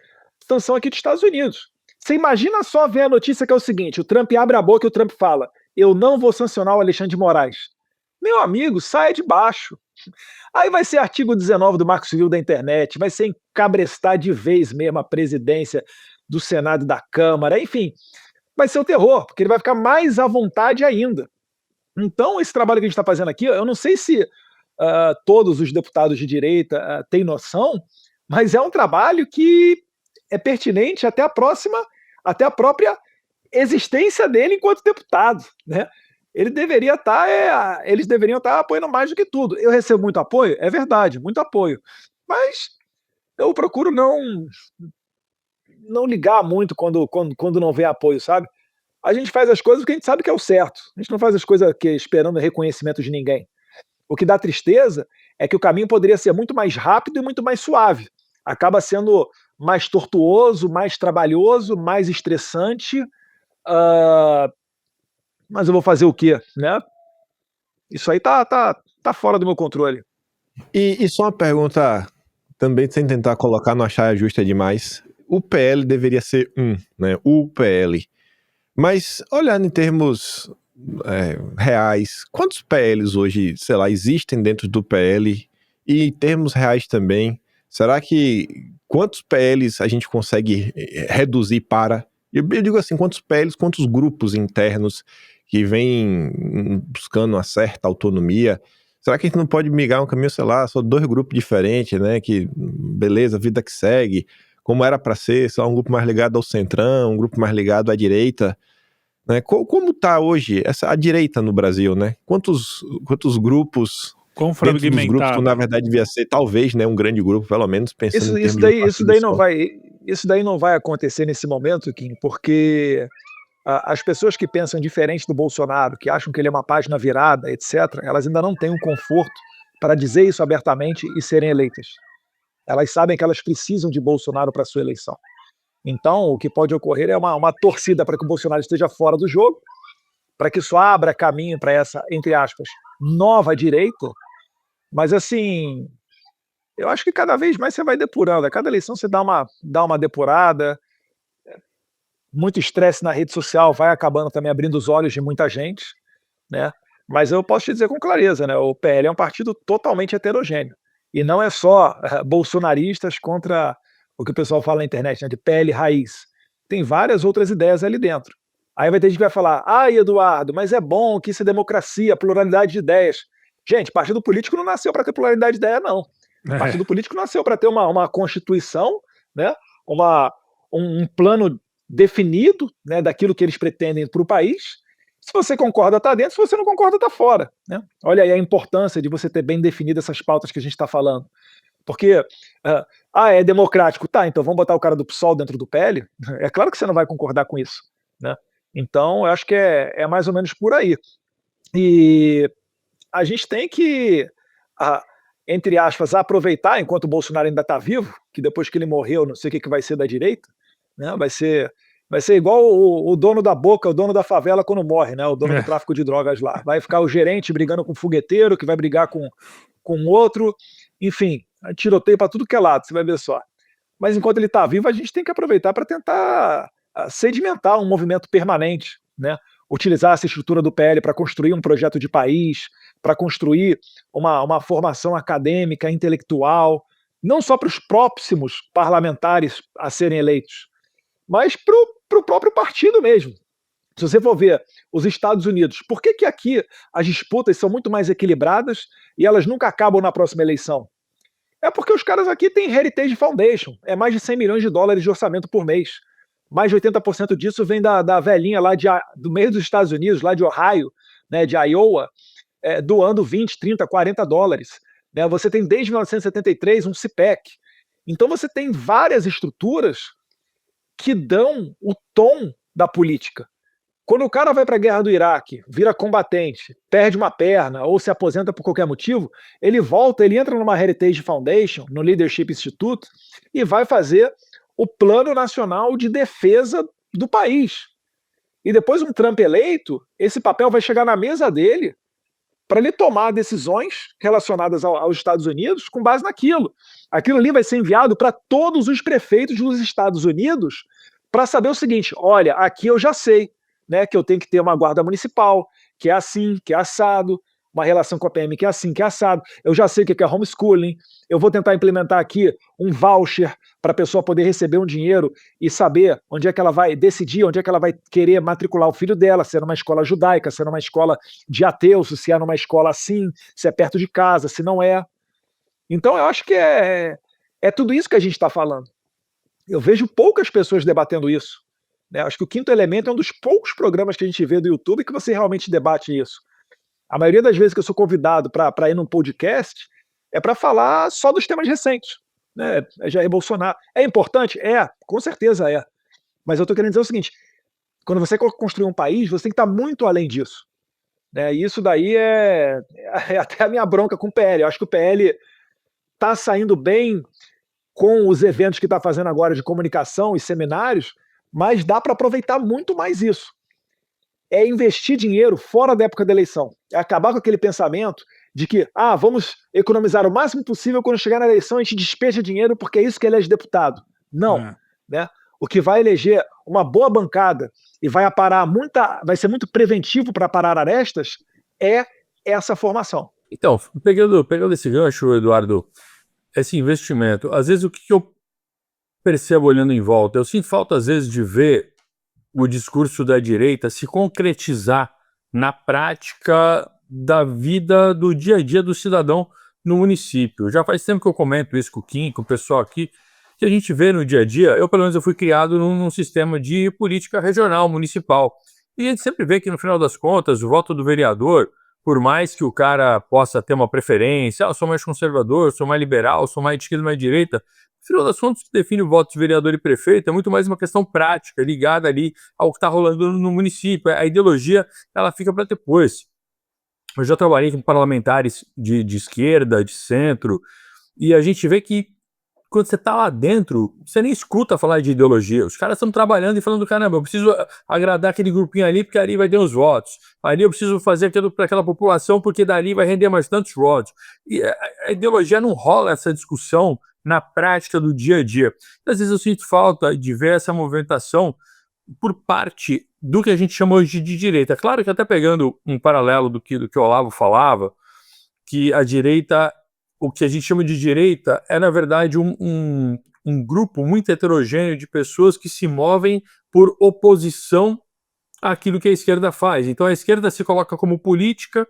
sanção aqui dos Estados Unidos. Você imagina só ver a notícia que é o seguinte: o Trump abre a boca e o Trump fala: eu não vou sancionar o Alexandre de Moraes. Meu amigo, saia de baixo. Aí vai ser artigo 19 do Marco Civil da Internet, vai ser encabrestar de vez mesmo a presidência do Senado e da Câmara, enfim, vai ser o terror, porque ele vai ficar mais à vontade ainda. Então, esse trabalho que a gente está fazendo aqui, eu não sei se todos os deputados de direita têm noção, mas é um trabalho que é pertinente até a própria existência dele enquanto deputado, né? Eles deveriam estar apoiando mais do que tudo. Eu recebo muito apoio? É verdade, muito apoio. Mas eu procuro não ligar muito quando não vê apoio, sabe? A gente faz as coisas porque a gente sabe que é o certo. A gente não faz as coisas esperando reconhecimento de ninguém. O que dá tristeza é que o caminho poderia ser muito mais rápido e muito mais suave. Acaba sendo mais tortuoso, mais trabalhoso, mais estressante. Mas eu vou fazer o quê, né? Isso aí tá fora do meu controle. E só uma pergunta, também sem tentar colocar numa saia justa demais. O PL deveria ser né? O PL. Mas, olhando em termos reais, quantos PLs hoje, sei lá, existem dentro do PL? E em termos reais também, será que quantos PLs a gente consegue reduzir para... Eu digo assim, quantos PLs, quantos grupos internos que vêm buscando uma certa autonomia? Será que a gente não pode migrar um caminho, sei lá, só 2 grupos diferentes, né? Que, beleza, vida que segue, como era para ser, só um grupo mais ligado ao centrão, um grupo mais ligado à direita, né? Como está hoje a direita no Brasil, né? Quantos grupos dentro dos grupos que na verdade devia ser, talvez, né, um grande grupo, pelo menos, pensando isso daí não vai acontecer nesse momento, Kim, porque as pessoas que pensam diferente do Bolsonaro, que acham que ele é uma página virada, etc., elas ainda não têm um conforto para dizer isso abertamente e serem eleitas. Elas sabem que elas precisam de Bolsonaro para sua eleição. Então, o que pode ocorrer é uma torcida para que o Bolsonaro esteja fora do jogo, para que isso abra caminho para essa, entre aspas, nova direita. Mas, assim, eu acho que cada vez mais você vai depurando. A cada eleição você dá uma depurada. Muito estresse na rede social vai acabando também abrindo os olhos de muita gente, né? Mas eu posso te dizer com clareza, né? O PL é um partido totalmente heterogêneo. E não é só bolsonaristas contra o que o pessoal fala na internet, né, de PL raiz. Tem várias outras ideias ali dentro. Aí vai ter gente que vai falar: Eduardo, mas é bom que isso é democracia, pluralidade de ideias. Gente, partido político não nasceu para ter pluralidade de ideia, não. Partido político nasceu para ter uma constituição, né? Um plano definido, né, daquilo que eles pretendem para o país. Se você concorda, está dentro. Se você não concorda, está fora, né? Olha aí a importância de você ter bem definido essas pautas que a gente está falando. Porque, é democrático. Tá, então vamos botar o cara do PSOL dentro do PL? É claro que você não vai concordar com isso, né? Então, eu acho que é mais ou menos por aí. E a gente tem que, entre aspas, aproveitar, enquanto o Bolsonaro ainda está vivo, que depois que ele morreu, não sei o que vai ser da direita, né? Vai ser igual o dono da boca, o dono da favela quando morre, né? O dono do tráfico de drogas lá. Vai ficar o gerente brigando com o fogueteiro, que vai brigar com outro. Enfim, tiroteio para tudo que é lado, você vai ver só. Mas enquanto ele está vivo, a gente tem que aproveitar para tentar sedimentar um movimento permanente, né? Utilizar essa estrutura do PL para construir um projeto de país, para construir uma formação acadêmica, intelectual, não só para os próximos parlamentares a serem eleitos, mas para o próprio partido mesmo. Se você for ver os Estados Unidos, por que aqui as disputas são muito mais equilibradas e elas nunca acabam na próxima eleição? É porque os caras aqui têm Heritage Foundation, é mais de 100 milhões de dólares de orçamento por mês. Mais de 80% disso vem da velhinha lá do meio dos Estados Unidos, lá de Ohio, né, de Iowa, doando 20, 30, 40 dólares. Né? Você tem desde 1973 um CPEC. Então você tem várias estruturas que dão o tom da política. Quando o cara vai para a guerra do Iraque, vira combatente, perde uma perna ou se aposenta por qualquer motivo, ele volta, ele entra numa Heritage Foundation, no Leadership Institute, e vai fazer o Plano Nacional de Defesa do país. E depois um Trump eleito, esse papel vai chegar na mesa dele para ele tomar decisões relacionadas aos Estados Unidos com base naquilo. Aquilo ali vai ser enviado para todos os prefeitos dos Estados Unidos para saber o seguinte: olha, aqui eu já sei, né, que eu tenho que ter uma guarda municipal, que é assim, que é assado, uma relação com a PM que é assim, que é assado. Eu já sei o que é homeschooling. Eu vou tentar implementar aqui um voucher para a pessoa poder receber um dinheiro e saber onde é que ela vai decidir, onde é que ela vai querer matricular o filho dela, se é numa escola judaica, se é numa escola de ateus, se é numa escola assim, se é perto de casa, se não é. Então eu acho que é tudo isso que a gente está falando. Eu vejo poucas pessoas debatendo isso, né? Acho que o Quinto Elemento é um dos poucos programas que a gente vê do YouTube que você realmente debate isso. A maioria das vezes que eu sou convidado para ir num podcast é para falar só dos temas recentes, né? Jair Bolsonaro. É importante? É, com certeza é. Mas eu estou querendo dizer o seguinte: quando você construir um país, você tem que estar muito além disso, né? E isso daí é até a minha bronca com o PL. Eu acho que o PL está saindo bem com os eventos que está fazendo agora de comunicação e seminários, mas dá para aproveitar muito mais isso. É investir dinheiro fora da época da eleição. É acabar com aquele pensamento de que, vamos economizar o máximo possível, quando chegar na eleição a gente despeja dinheiro porque é isso que elege deputado. Não. Né? O que vai eleger uma boa bancada e vai ser muito preventivo para parar arestas é essa formação. Então, pegando esse gancho, Eduardo, esse investimento, às vezes o que eu percebo olhando em volta, eu sinto falta às vezes de ver o discurso da direita se concretizar na prática da vida do dia a dia do cidadão no município. Já faz tempo que eu comento isso com o Kim, com o pessoal aqui, que a gente vê no dia a dia. Eu, pelo menos, eu fui criado num sistema de política regional, municipal. E a gente sempre vê que, no final das contas, o voto do vereador, por mais que o cara possa ter uma preferência, eu sou mais conservador, sou mais liberal, sou mais de esquerda, mais de direita, no final das contas, o que define o voto de vereador e prefeito é muito mais uma questão prática, ligada ali ao que está rolando no município. A ideologia, ela fica para depois. Eu já trabalhei com parlamentares de esquerda, de centro, e a gente vê que quando você tá lá dentro, você nem escuta falar de ideologia. Os caras estão trabalhando e falando, caramba, eu preciso agradar aquele grupinho ali, porque ali vai ter uns votos. Ali eu preciso fazer aquilo para aquela população, porque dali vai render mais tantos votos. E a ideologia não rola essa discussão na prática do dia a dia. Às vezes eu sinto falta de ver essa movimentação por parte do que a gente chama hoje de direita. Claro que até pegando um paralelo do que o Olavo falava, que a direita, o que a gente chama de direita é, na verdade, um grupo muito heterogêneo de pessoas que se movem por oposição àquilo que a esquerda faz. Então a esquerda se coloca como política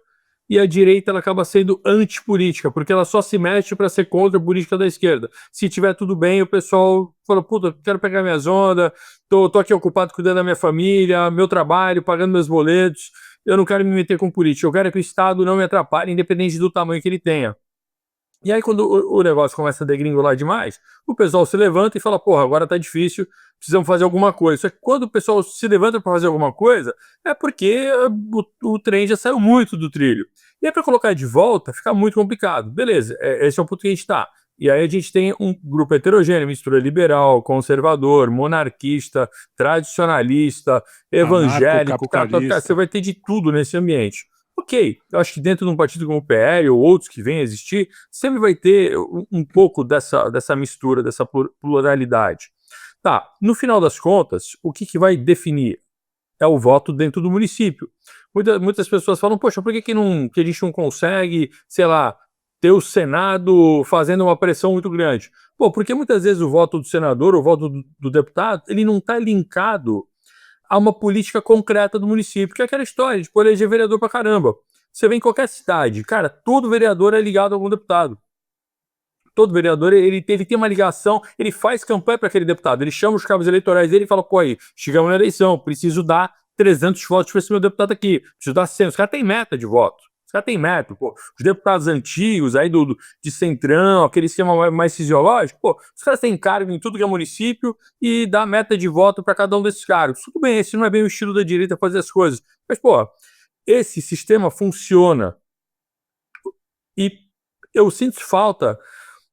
e a direita ela acaba sendo antipolítica, porque ela só se mexe para ser contra a política da esquerda. Se tiver tudo bem, o pessoal fala, puta, quero pegar minhas ondas, tô aqui ocupado cuidando da minha família, meu trabalho, pagando meus boletos, eu não quero me meter com política, eu quero que o Estado não me atrapalhe, independente do tamanho que ele tenha. E aí, quando o negócio começa a degringolar demais, o pessoal se levanta e fala, porra, agora tá difícil, precisamos fazer alguma coisa. Só que quando o pessoal se levanta para fazer alguma coisa, é porque o trem já saiu muito do trilho. E aí, para colocar de volta, fica muito complicado. Beleza, esse é o ponto que a gente tá. E aí a gente tem um grupo heterogêneo, mistura liberal, conservador, monarquista, tradicionalista, evangélico, você vai ter de tudo nesse ambiente. Ok, eu acho que dentro de um partido como o PL ou outros que venham a existir, sempre vai ter um pouco dessa mistura, dessa pluralidade. Tá, no final das contas, o que vai definir é o voto dentro do município. Muitas pessoas falam, poxa, por que a gente não consegue, sei lá, ter o Senado fazendo uma pressão muito grande? Pô, porque muitas vezes o voto do senador, o voto do deputado, ele não está linkado a uma política concreta do município, que é aquela história de eleger vereador pra caramba. Você vê em qualquer cidade, cara, todo vereador é ligado a algum deputado. Todo vereador, ele tem uma ligação, ele faz campanha para aquele deputado, ele chama os cabos eleitorais dele e fala, pô, aí, chegamos na eleição, preciso dar 300 votos para esse meu deputado aqui, preciso dar 100, os caras têm meta de voto. Os caras têm meta, pô. Os deputados antigos aí de Centrão, aquele esquema mais fisiológico, pô, os caras têm cargo em tudo que é município e dá meta de voto para cada um desses cargos. Tudo bem, esse não é bem o estilo da direita fazer as coisas. Mas, pô, esse sistema funciona. E eu sinto falta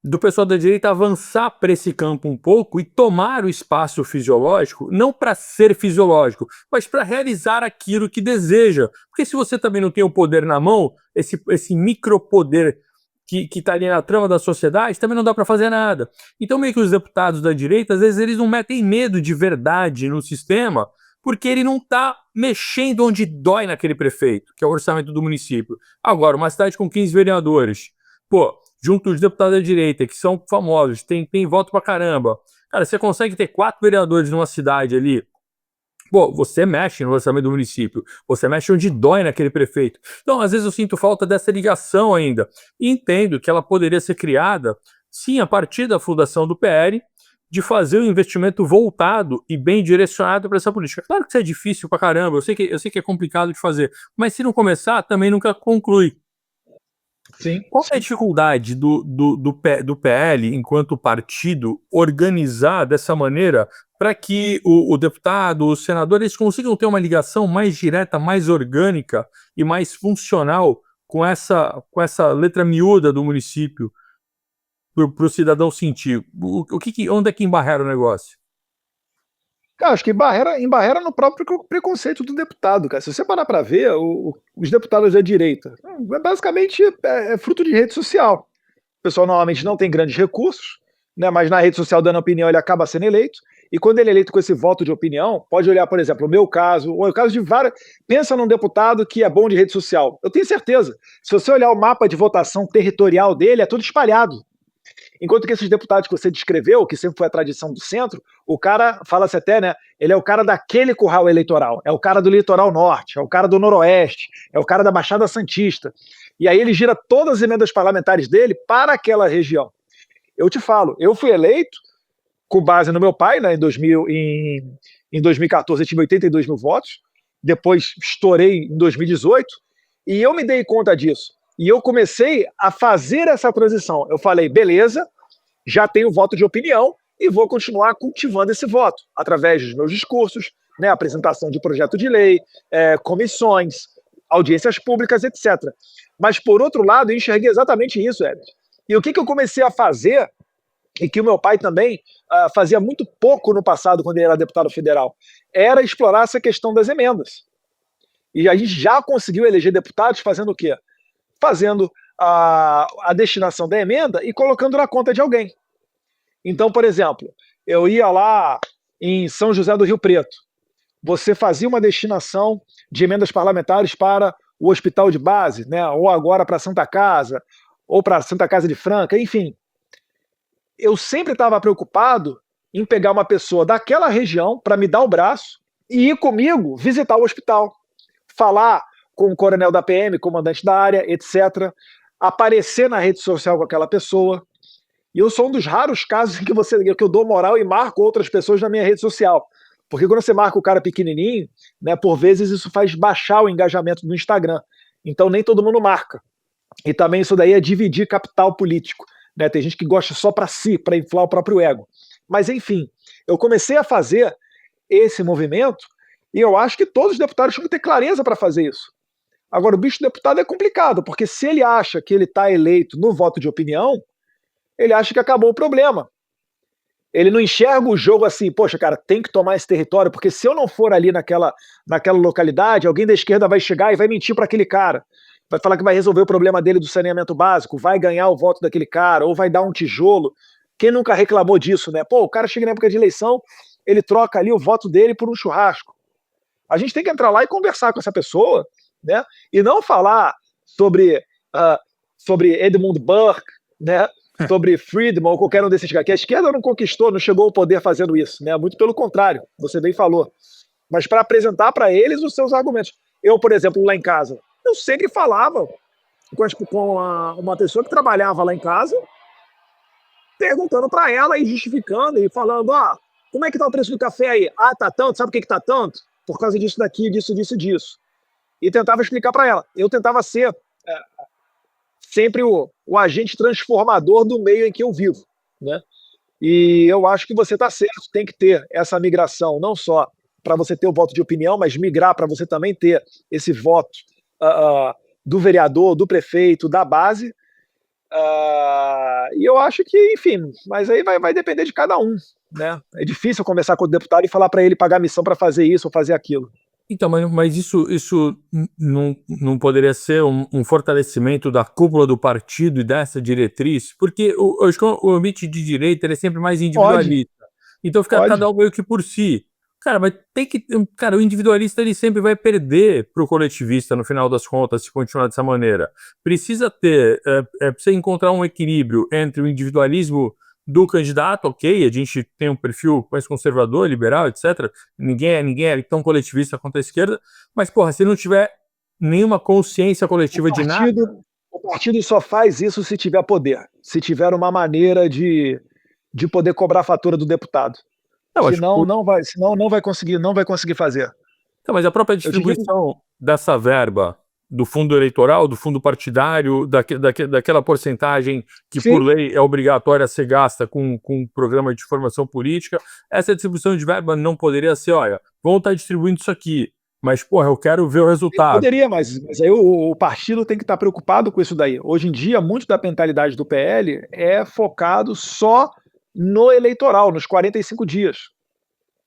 do pessoal da direita avançar para esse campo um pouco e tomar o espaço fisiológico, não para ser fisiológico, mas para realizar aquilo que deseja. Porque se você também não tem o poder na mão, esse micropoder que está ali na trama da sociedade, também não dá para fazer nada. Então meio que os deputados da direita, às vezes eles não metem medo de verdade no sistema, porque ele não está mexendo onde dói naquele prefeito, que é o orçamento do município. Agora, uma cidade com 15 vereadores, pô, junto os deputados da direita, que são famosos, tem voto pra caramba. Cara, você consegue ter 4 vereadores numa cidade ali, pô, você mexe no orçamento do município, você mexe onde dói naquele prefeito. Então, às vezes eu sinto falta dessa ligação ainda. E entendo que ela poderia ser criada, sim, a partir da fundação do PL, de fazer um investimento voltado e bem direcionado para essa política. Claro que isso é difícil pra caramba, eu sei que é complicado de fazer, mas se não começar, também nunca conclui. Sim. Qual é a dificuldade do PL, enquanto partido, organizar dessa maneira para que o deputado, o senador, eles consigam ter uma ligação mais direta, mais orgânica e mais funcional com essa letra miúda do município para o cidadão sentir? Onde é que embarrera o negócio? Cara, acho que embarrera no próprio preconceito do deputado, cara. Se você parar para ver, os deputados da direita, basicamente é fruto de rede social. O pessoal normalmente não tem grandes recursos, né, mas na rede social dando opinião ele acaba sendo eleito, e quando ele é eleito com esse voto de opinião, pode olhar, por exemplo, o meu caso, ou o caso de vários, pensa num deputado que é bom de rede social. Eu tenho certeza, se você olhar o mapa de votação territorial dele, é tudo espalhado. Enquanto que esses deputados que você descreveu, que sempre foi a tradição do centro, o cara, fala-se até, né, ele é o cara daquele curral eleitoral, é o cara do litoral norte, é o cara do noroeste, é o cara da Baixada Santista. E aí ele gira todas as emendas parlamentares dele para aquela região. Eu te falo, eu fui eleito com base no meu pai, né, em 2014 eu tive 82 mil votos, depois estourei em 2018, e eu me dei conta disso. E eu comecei a fazer essa transição. Eu falei, beleza, já tenho voto de opinião e vou continuar cultivando esse voto através dos meus discursos, né, apresentação de projeto de lei, comissões, audiências públicas, etc. Mas, por outro lado, eu enxerguei exatamente isso, Herbert. E o que eu comecei a fazer, e que o meu pai também fazia muito pouco no passado, quando ele era deputado federal, era explorar essa questão das emendas. E a gente já conseguiu eleger deputados fazendo o quê? Fazendo a destinação da emenda e colocando na conta de alguém. Então, por exemplo, eu ia lá em São José do Rio Preto, você fazia uma destinação de emendas parlamentares para o hospital de base, né, ou agora para a Santa Casa, ou para a Santa Casa de Franca, enfim. Eu sempre estava preocupado em pegar uma pessoa daquela região para me dar o braço e ir comigo visitar o hospital, falar com o coronel da PM, comandante da área, etc., aparecer na rede social com aquela pessoa. E eu sou um dos raros casos em que eu dou moral e marco outras pessoas na minha rede social. Porque quando você marca o cara pequenininho, né, por vezes isso faz baixar o engajamento do Instagram. Então nem todo mundo marca. E também isso daí é dividir capital político. Né? Tem gente que gosta só para si, para inflar o próprio ego. Mas enfim, eu comecei a fazer esse movimento e eu acho que todos os deputados tinham que ter clareza para fazer isso. Agora, o bicho do deputado é complicado, porque se ele acha que ele está eleito no voto de opinião, ele acha que acabou o problema. Ele não enxerga o jogo assim, poxa, cara, tem que tomar esse território, porque se eu não for ali naquela localidade, alguém da esquerda vai chegar e vai mentir para aquele cara. Vai falar que vai resolver o problema dele do saneamento básico, vai ganhar o voto daquele cara, ou vai dar um tijolo. Quem nunca reclamou disso, né? Pô, o cara chega na época de eleição, ele troca ali o voto dele por um churrasco. A gente tem que entrar lá e conversar com essa pessoa, né? E não falar sobre Edmund Burke, né? Sobre Friedman ou qualquer um desses caras, que a esquerda não conquistou, não chegou ao poder fazendo isso, né? Muito pelo contrário, você bem falou. Mas para apresentar para eles os seus argumentos. Eu, por exemplo, lá em casa, eu sempre falava com uma pessoa que trabalhava lá em casa, perguntando para ela e justificando e falando, como é que tá o preço do café aí? Tá tanto, sabe por que tá tanto? Por causa disso daqui, disso. E tentava explicar para ela. Eu tentava ser sempre o agente transformador do meio em que eu vivo, né? E eu acho que você está certo, tem que ter essa migração, não só para você ter o voto de opinião, mas migrar para você também ter esse voto do vereador, do prefeito, da base, E eu acho que, enfim, mas aí vai depender de cada um, né? É difícil conversar com o deputado e falar para ele pagar missão para fazer isso ou fazer aquilo. Então, mas isso não poderia ser um fortalecimento da cúpula do partido e dessa diretriz? Porque eu acho que o ambiente de direita ele é sempre mais individualista. Então fica cada um meio que por si. Cara, mas Cara, o individualista ele sempre vai perder pro coletivista no final das contas se continuar dessa maneira. Precisa precisa encontrar um equilíbrio entre o individualismo do candidato, ok, a gente tem um perfil mais conservador, liberal, etc. Ninguém é tão coletivista quanto a esquerda, mas, porra, se não tiver nenhuma consciência coletiva de nada... O partido só faz isso se tiver poder, se tiver uma maneira de poder cobrar a fatura do deputado. Senão não vai conseguir fazer. Então, mas a própria distribuição dessa verba do fundo eleitoral, do fundo partidário, daquela porcentagem que Sim. por lei é obrigatória a ser gasta com um programa de formação política, essa distribuição de verba não poderia ser, olha, vamos estar distribuindo isso aqui, mas, porra, eu quero ver o resultado. Poderia, mas aí o partido tem que estar preocupado com isso daí. Hoje em dia, muito da mentalidade do PL é focado só no eleitoral, nos 45 dias.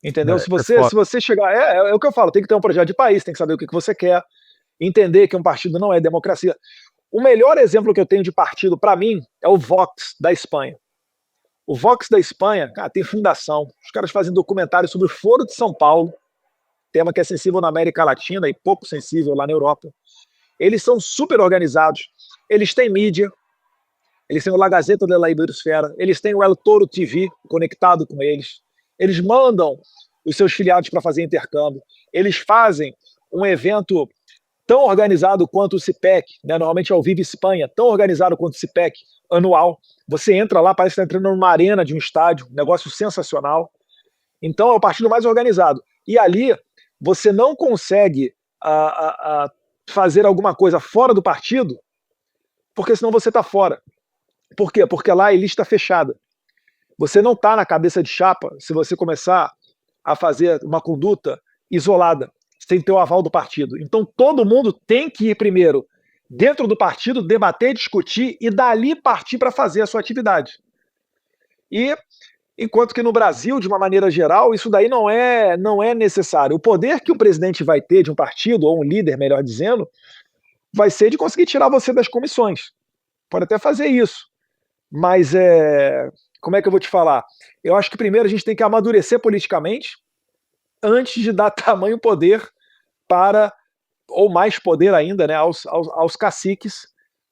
Entendeu? Se você chegar... É o que eu falo, tem que ter um projeto de país, tem que saber o que você quer, entender que um partido não é democracia. O melhor exemplo que eu tenho de partido, para mim, é o Vox da Espanha. O Vox da Espanha, cara, tem fundação. Os caras fazem documentário sobre o Foro de São Paulo, tema que é sensível na América Latina e pouco sensível lá na Europa. Eles são super organizados. Eles têm mídia. Eles têm o La Gazeta de la Iberosfera. Eles têm o El Toro TV conectado com eles. Eles mandam os seus filiados para fazer intercâmbio. Eles fazem um evento tão organizado quanto o CIPEC, né? Normalmente é o Vive Espanha, tão organizado quanto o CIPEC, anual. Você entra lá, parece que está entrando numa arena de um estádio, um negócio sensacional. Então é o partido mais organizado. E ali você não consegue fazer alguma coisa fora do partido, porque senão você está fora. Por quê? Porque lá é lista fechada. Você não está na cabeça de chapa se você começar a fazer uma conduta isolada, sem ter o aval do partido. Então todo mundo tem que ir primeiro dentro do partido, debater, discutir e dali partir para fazer a sua atividade. E enquanto que no Brasil, de uma maneira geral, isso daí não é necessário. O poder que o presidente vai ter de um partido, ou um líder, melhor dizendo, vai ser de conseguir tirar você das comissões. Pode até fazer isso. Mas como é que eu vou te falar? Eu acho que primeiro a gente tem que amadurecer politicamente antes de dar tamanho poder para, ou mais poder ainda, né, aos caciques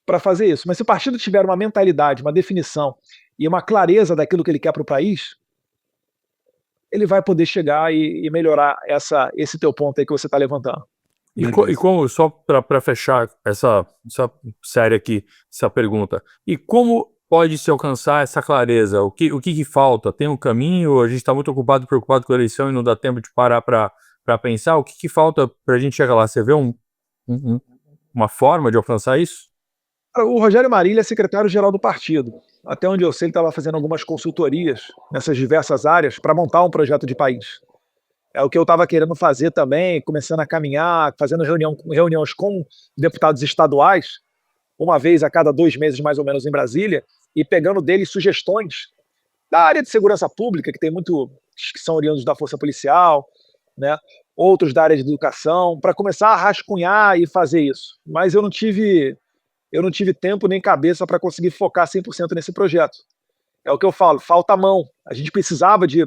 para fazer isso. Mas se o partido tiver uma mentalidade, uma definição e uma clareza daquilo que ele quer para o país, ele vai poder chegar e melhorar esse teu ponto aí que você está levantando. E como, só para fechar essa série aqui, essa pergunta, e como pode se alcançar essa clareza? O que falta? Tem um caminho? A gente está muito preocupado com a eleição e não dá tempo de parar para pensar? O que falta para a gente chegar lá? Você vê uma forma de alcançar isso? O Rogério Marília é secretário-geral do partido. Até onde eu sei, ele estava fazendo algumas consultorias nessas diversas áreas para montar um projeto de país. É o que eu estava querendo fazer também, começando a caminhar, fazendo reuniões com deputados estaduais, uma vez a cada 2 meses mais ou menos em Brasília, e pegando deles sugestões da área de segurança pública, que tem muitos que são oriundos da Força Policial, né? Outros da área de educação, para começar a rascunhar e fazer isso. Mas eu não tive tempo nem cabeça para conseguir focar 100% nesse projeto. É o que eu falo, falta mão. A gente precisava de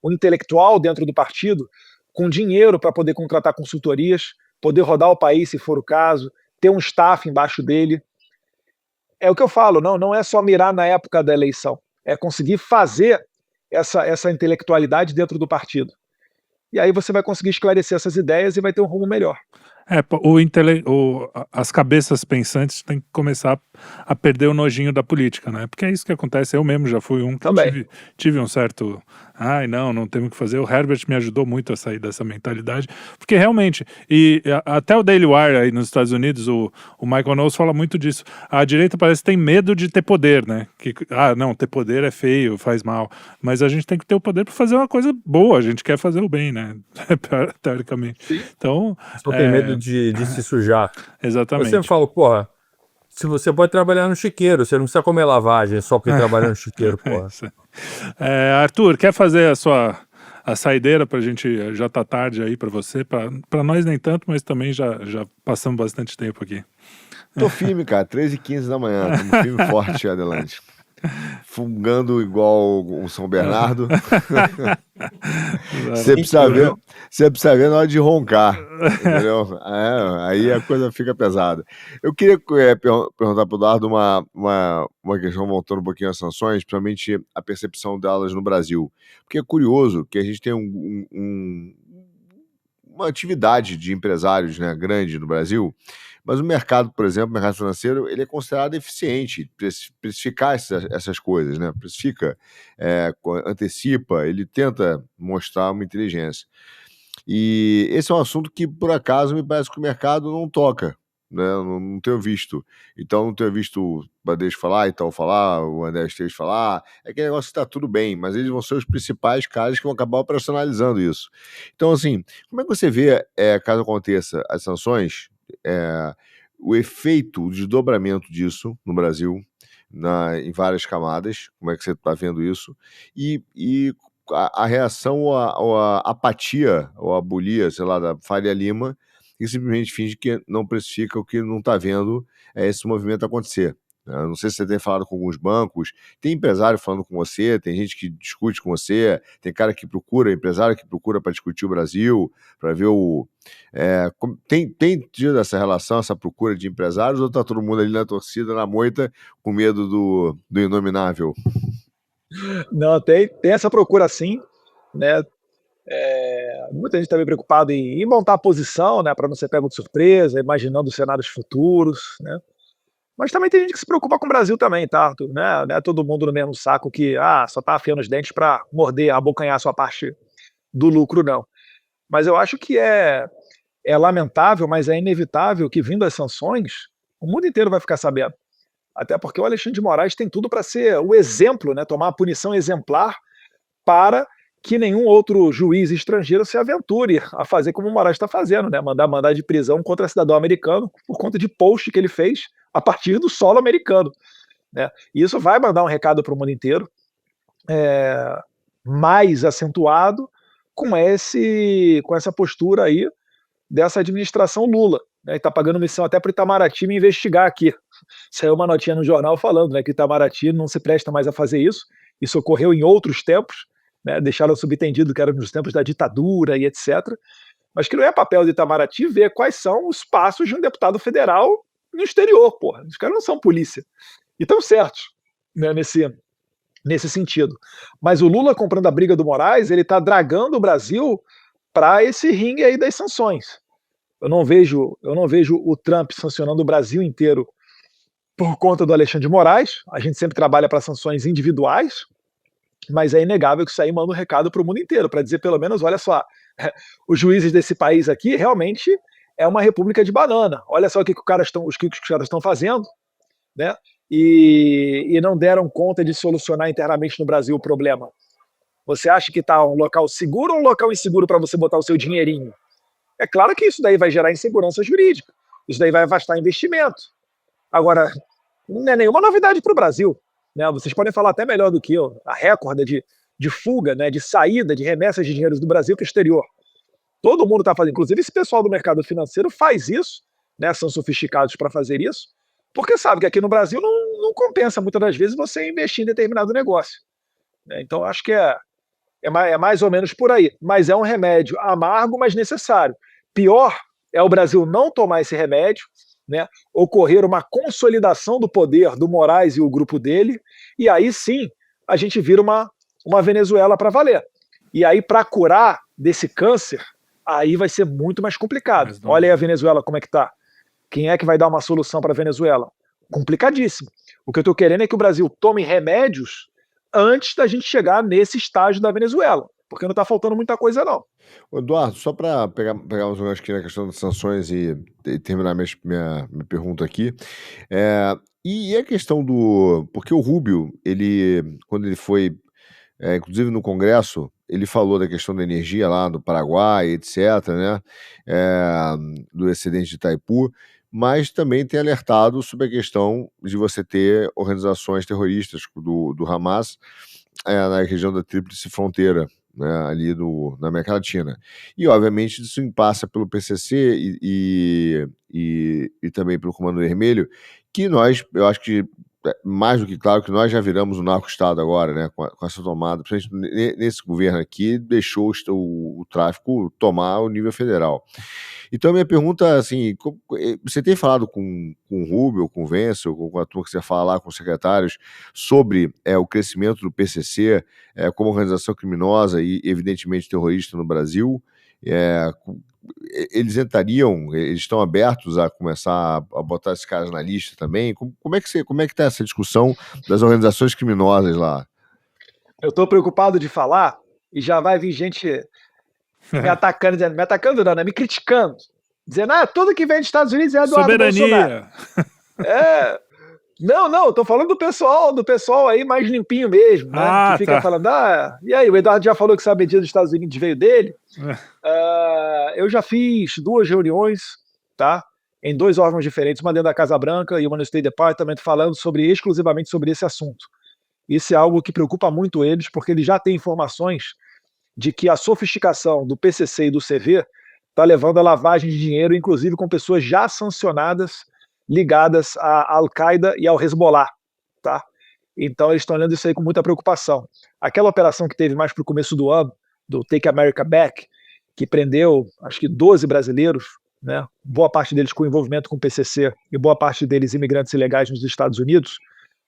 um intelectual dentro do partido com dinheiro para poder contratar consultorias, poder rodar o país se for o caso, ter um staff embaixo dele. É o que eu falo, não é só mirar na época da eleição, é conseguir fazer essa intelectualidade dentro do partido. E aí você vai conseguir esclarecer essas ideias e vai ter um rumo melhor. As cabeças pensantes têm que começar a perder o nojinho da política, né? Porque é isso que acontece. Eu mesmo já fui um que tive um certo... não temos o que fazer. O Herbert me ajudou muito a sair dessa mentalidade. Porque realmente, até o Daily Wire aí nos Estados Unidos, o Michael Knowles fala muito disso. A direita parece que tem medo de ter poder, né? Ter poder é feio, faz mal. Mas a gente tem que ter o poder para fazer uma coisa boa. A gente quer fazer o bem, né? Teoricamente. Sim. Então... Só tem medo de se sujar. Exatamente. Eu sempre falo, porra, Se você pode trabalhar no chiqueiro, você não precisa comer lavagem só porque trabalha no chiqueiro, porra. Arthur, quer fazer a saideira pra gente, já tá tarde aí pra você, pra nós nem tanto, mas também já passamos bastante tempo aqui. Tô firme, cara, 3h15 da manhã, tamo firme e forte, Adelante. Fungando igual um São Bernardo. Você precisa ver na hora de roncar, entendeu? Aí a coisa fica pesada. Eu queria perguntar para o Eduardo uma questão, voltando um pouquinho às sanções, principalmente a percepção delas no Brasil. Porque é curioso que a gente tem uma atividade de empresários, né, grande no Brasil, mas o mercado, por exemplo, o mercado financeiro, ele é considerado eficiente, precificar essas coisas, né? Precifica, antecipa, ele tenta mostrar uma inteligência. E esse é um assunto que, por acaso, me parece que o mercado não toca, né? Não tenho visto. Então, não tenho visto o Bradesco falar, Itaú falar, o André Esteves falar. É que negócio que está tudo bem, mas eles vão ser os principais caras que vão acabar operacionalizando isso. Então, assim, como é que você vê, caso aconteça as sanções, o efeito, o desdobramento disso no Brasil, em várias camadas, como é que você está vendo isso, e a reação ou a apatia, ou a bulia, sei lá, da Faria Lima, que simplesmente finge que não precifica o que não está vendo esse movimento acontecer. Eu não sei se você tem falado com alguns bancos, tem empresário falando com você, tem gente que discute com você, tem cara que procura, empresário que procura para discutir o Brasil, para ver tem tido essa relação, essa procura de empresários, ou está todo mundo ali na torcida, na moita, com medo do inominável? Não, tem essa procura sim, né? Muita gente está bem preocupada em montar a posição, né, para não ser pego de surpresa, imaginando cenários futuros, né? Mas também tem gente que se preocupa com o Brasil também, tá, Arthur? Né? Não é todo mundo no mesmo saco que só tá afiando os dentes para morder, abocanhar a sua parte do lucro, não. Mas eu acho que é lamentável, mas é inevitável que, vindo as sanções, o mundo inteiro vai ficar sabendo. Até porque o Alexandre de Moraes tem tudo para ser o exemplo, né, tomar a punição exemplar para que nenhum outro juiz estrangeiro se aventure a fazer como o Moraes está fazendo, né, mandar de prisão contra cidadão americano por conta de post que ele fez a partir do solo americano, né? E isso vai mandar um recado para o mundo inteiro, mais acentuado com essa postura aí dessa administração Lula, né? Está pagando missão até para o Itamaraty me investigar aqui. Saiu uma notinha no jornal falando, né, que o Itamaraty não se presta mais a fazer isso. Isso ocorreu em outros tempos, né? Deixaram subentendido que era nos tempos da ditadura e etc. Mas que não é papel de Itamaraty ver quais são os passos de um deputado federal no exterior, porra. Os caras não são polícia. E estão certos, né, nesse sentido. Mas o Lula, comprando a briga do Moraes, ele está dragando o Brasil para esse ringue aí das sanções. Eu não vejo o Trump sancionando o Brasil inteiro por conta do Alexandre de Moraes. A gente sempre trabalha para sanções individuais, mas é inegável que isso aí manda um recado para o mundo inteiro, para dizer pelo menos, olha só, os juízes desse país aqui realmente é uma república de banana. Olha só o que os caras estão fazendo, né? E não deram conta de solucionar internamente no Brasil o problema. Você acha que está um local seguro ou um local inseguro para você botar o seu dinheirinho? É claro que isso daí vai gerar insegurança jurídica. Isso daí vai afastar investimento. Agora, não é nenhuma novidade para o Brasil, né? Vocês podem falar até melhor do que eu. A recorde de fuga, né, de saída de remessas de dinheiros do Brasil para o exterior. Todo mundo está fazendo. Inclusive, esse pessoal do mercado financeiro faz isso, né? São sofisticados para fazer isso, porque sabe que aqui no Brasil não compensa muitas das vezes você investir em determinado negócio, né? Então, acho que é mais ou menos por aí. Mas é um remédio amargo, mas necessário. Pior é o Brasil não tomar esse remédio, né, ocorrer uma consolidação do poder do Moraes e o grupo dele, e aí sim a gente vira uma Venezuela para valer. E aí, para curar desse câncer, aí vai ser muito mais complicado. Olha aí a Venezuela como é que tá. Quem é que vai dar uma solução para a Venezuela? Complicadíssimo. O que eu estou querendo é que o Brasil tome remédios antes da gente chegar nesse estágio da Venezuela, porque não está faltando muita coisa, não. Eduardo, só para pegar uns ganchos aqui na questão das sanções e terminar minha pergunta aqui, e a questão porque o Rubio, quando ele foi, inclusive no Congresso, ele falou da questão da energia lá do Paraguai, etc., né, do excedente de Itaipu, mas também tem alertado sobre a questão de você ter organizações terroristas do Hamas na região da Tríplice Fronteira, né, ali na América Latina. E, obviamente, isso passa pelo PCC e também pelo Comando Vermelho, que eu acho que, mais do que claro, que nós já viramos um narco-estado agora, né, com essa tomada, principalmente nesse governo aqui, deixou o tráfico tomar o nível federal. Então, minha pergunta, assim, você tem falado com o Rubio, com o Wenzel, com a turma que você fala lá, com os secretários, sobre o crescimento do PCC como organização criminosa e, evidentemente, terrorista no Brasil? Eles estão abertos a começar a botar esses caras na lista também? Como é que está essa discussão das organizações criminosas lá? Eu estou preocupado de falar e já vai vir gente me atacando, não, né? Me criticando, dizendo, tudo que vem dos Estados Unidos é Eduardo Bolsonaro. Não, eu tô falando do pessoal aí mais limpinho mesmo, né? Que fica falando, e aí, o Eduardo já falou que essa medida dos Estados Unidos veio dele. Eu já fiz 2 reuniões, tá? Em 2 órgãos diferentes, uma dentro da Casa Branca e uma no State Department, falando exclusivamente sobre esse assunto. Isso é algo que preocupa muito eles, porque eles já têm informações de que a sofisticação do PCC e do CV está levando a lavagem de dinheiro, inclusive com pessoas já sancionadas, ligadas à Al-Qaeda e ao Hezbollah, tá? Então eles estão olhando isso aí com muita preocupação. Aquela operação que teve mais para o começo do ano, do Take America Back, que prendeu, acho que 12 brasileiros, né? Boa parte deles com envolvimento com o PCC e boa parte deles imigrantes ilegais nos Estados Unidos,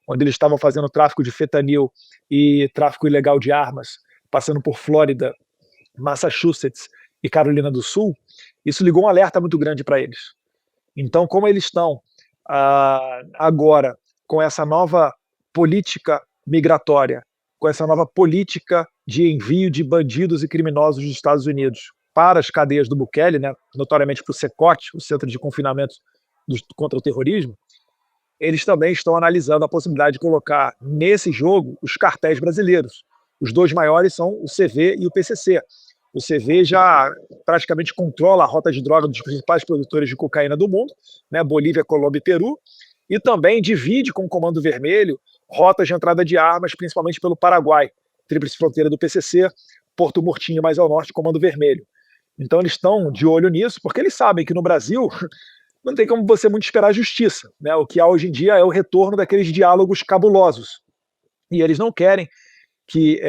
onde eles estavam fazendo tráfico de fentanil e tráfico ilegal de armas, passando por Flórida, Massachusetts e Carolina do Sul. Isso ligou um alerta muito grande para eles. Então, como eles estão agora com essa nova política migratória, com essa nova política de envio de bandidos e criminosos dos Estados Unidos para as cadeias do Bukele, né, notoriamente para o CECOT, o Centro de Confinamento contra o Terrorismo, eles também estão analisando a possibilidade de colocar nesse jogo os cartéis brasileiros. Os 2 maiores são o CV e o PCC. O CV já praticamente controla a rota de droga dos principais produtores de cocaína do mundo, né, Bolívia, Colômbia e Peru, e também divide com o Comando Vermelho rotas de entrada de armas, principalmente pelo Paraguai, tríplice fronteira do PCC, Porto Murtinho mais ao norte, Comando Vermelho. Então eles estão de olho nisso, porque eles sabem que no Brasil não tem como você muito esperar justiça, né? O que há hoje em dia é o retorno daqueles diálogos cabulosos. E eles não querem que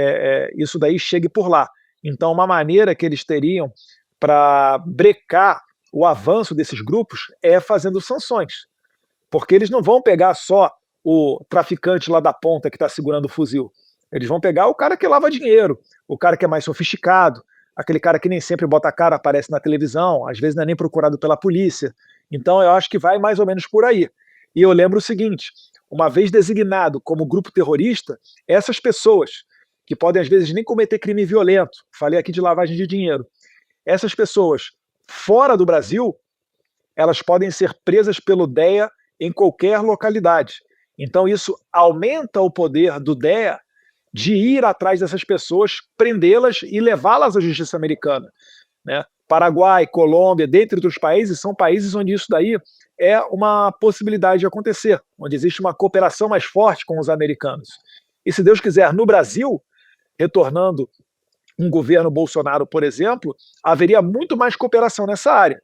isso daí chegue por lá. Então, uma maneira que eles teriam para brecar o avanço desses grupos é fazendo sanções. Porque eles não vão pegar só o traficante lá da ponta que está segurando o fuzil. Eles vão pegar o cara que lava dinheiro, o cara que é mais sofisticado, aquele cara que nem sempre bota a cara, aparece na televisão, às vezes não é nem procurado pela polícia. Então, eu acho que vai mais ou menos por aí. E eu lembro o seguinte, uma vez designado como grupo terrorista, essas pessoas, que podem às vezes nem cometer crime violento, falei aqui de lavagem de dinheiro, essas pessoas fora do Brasil, elas podem ser presas pelo DEA em qualquer localidade. Então isso aumenta o poder do DEA de ir atrás dessas pessoas, prendê-las e levá-las à justiça americana, né? Paraguai, Colômbia, dentre outros países, são países onde isso daí é uma possibilidade de acontecer, onde existe uma cooperação mais forte com os americanos. E se Deus quiser, no Brasil, retornando um governo Bolsonaro, por exemplo, haveria muito mais cooperação nessa área.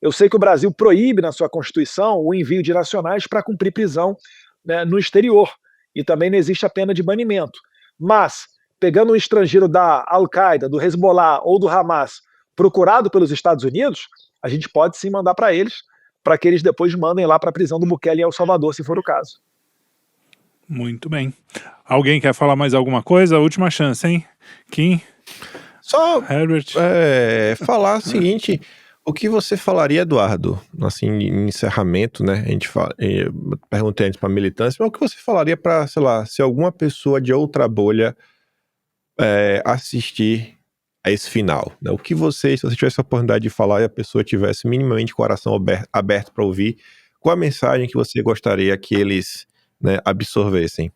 Eu sei que o Brasil proíbe na sua Constituição o envio de nacionais para cumprir prisão, né, no exterior, e também não existe a pena de banimento. Mas, pegando um estrangeiro da Al-Qaeda, do Hezbollah ou do Hamas, procurado pelos Estados Unidos, a gente pode sim mandar para que eles depois mandem lá para a prisão do Bukele em El Salvador, se for o caso. Muito bem. Alguém quer falar mais alguma coisa? Última chance, hein? Kim? Só Herbert? falar o seguinte, o que você falaria, Eduardo, assim, em encerramento, né, a gente perguntei antes para militância, mas o que você falaria para, sei lá, se alguma pessoa de outra bolha assistir a esse final, né? O que se você tivesse a oportunidade de falar e a pessoa tivesse minimamente o coração aberto para ouvir, qual a mensagem que você gostaria que eles, né, absorvessem?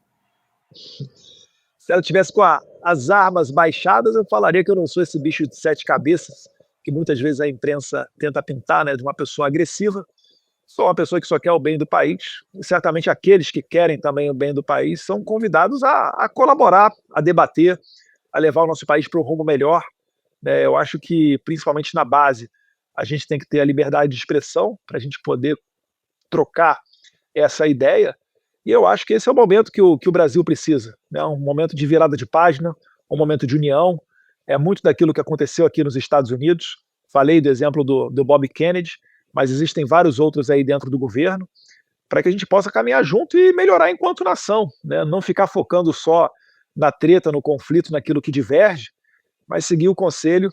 Se ela tivesse com as armas baixadas, eu falaria que eu não sou esse bicho de 7 cabeças, que muitas vezes a imprensa tenta pintar, né, de uma pessoa agressiva. sou uma pessoa que só quer o bem do país, e certamente aqueles que querem também o bem do país são convidados a colaborar, a debater, a levar o nosso país para um rumo melhor. Eu acho que, principalmente na base, a gente tem que ter a liberdade de expressão para a gente poder trocar essa ideia, e eu acho que esse é o momento que o Brasil precisa, né? Um momento de virada de página, um momento de união, é muito daquilo que aconteceu aqui nos Estados Unidos. Falei do exemplo do Bob Kennedy, mas existem vários outros aí dentro do governo, para que a gente possa caminhar junto e melhorar enquanto nação, né? Não ficar focando só na treta, no conflito, naquilo que diverge, mas seguir o conselho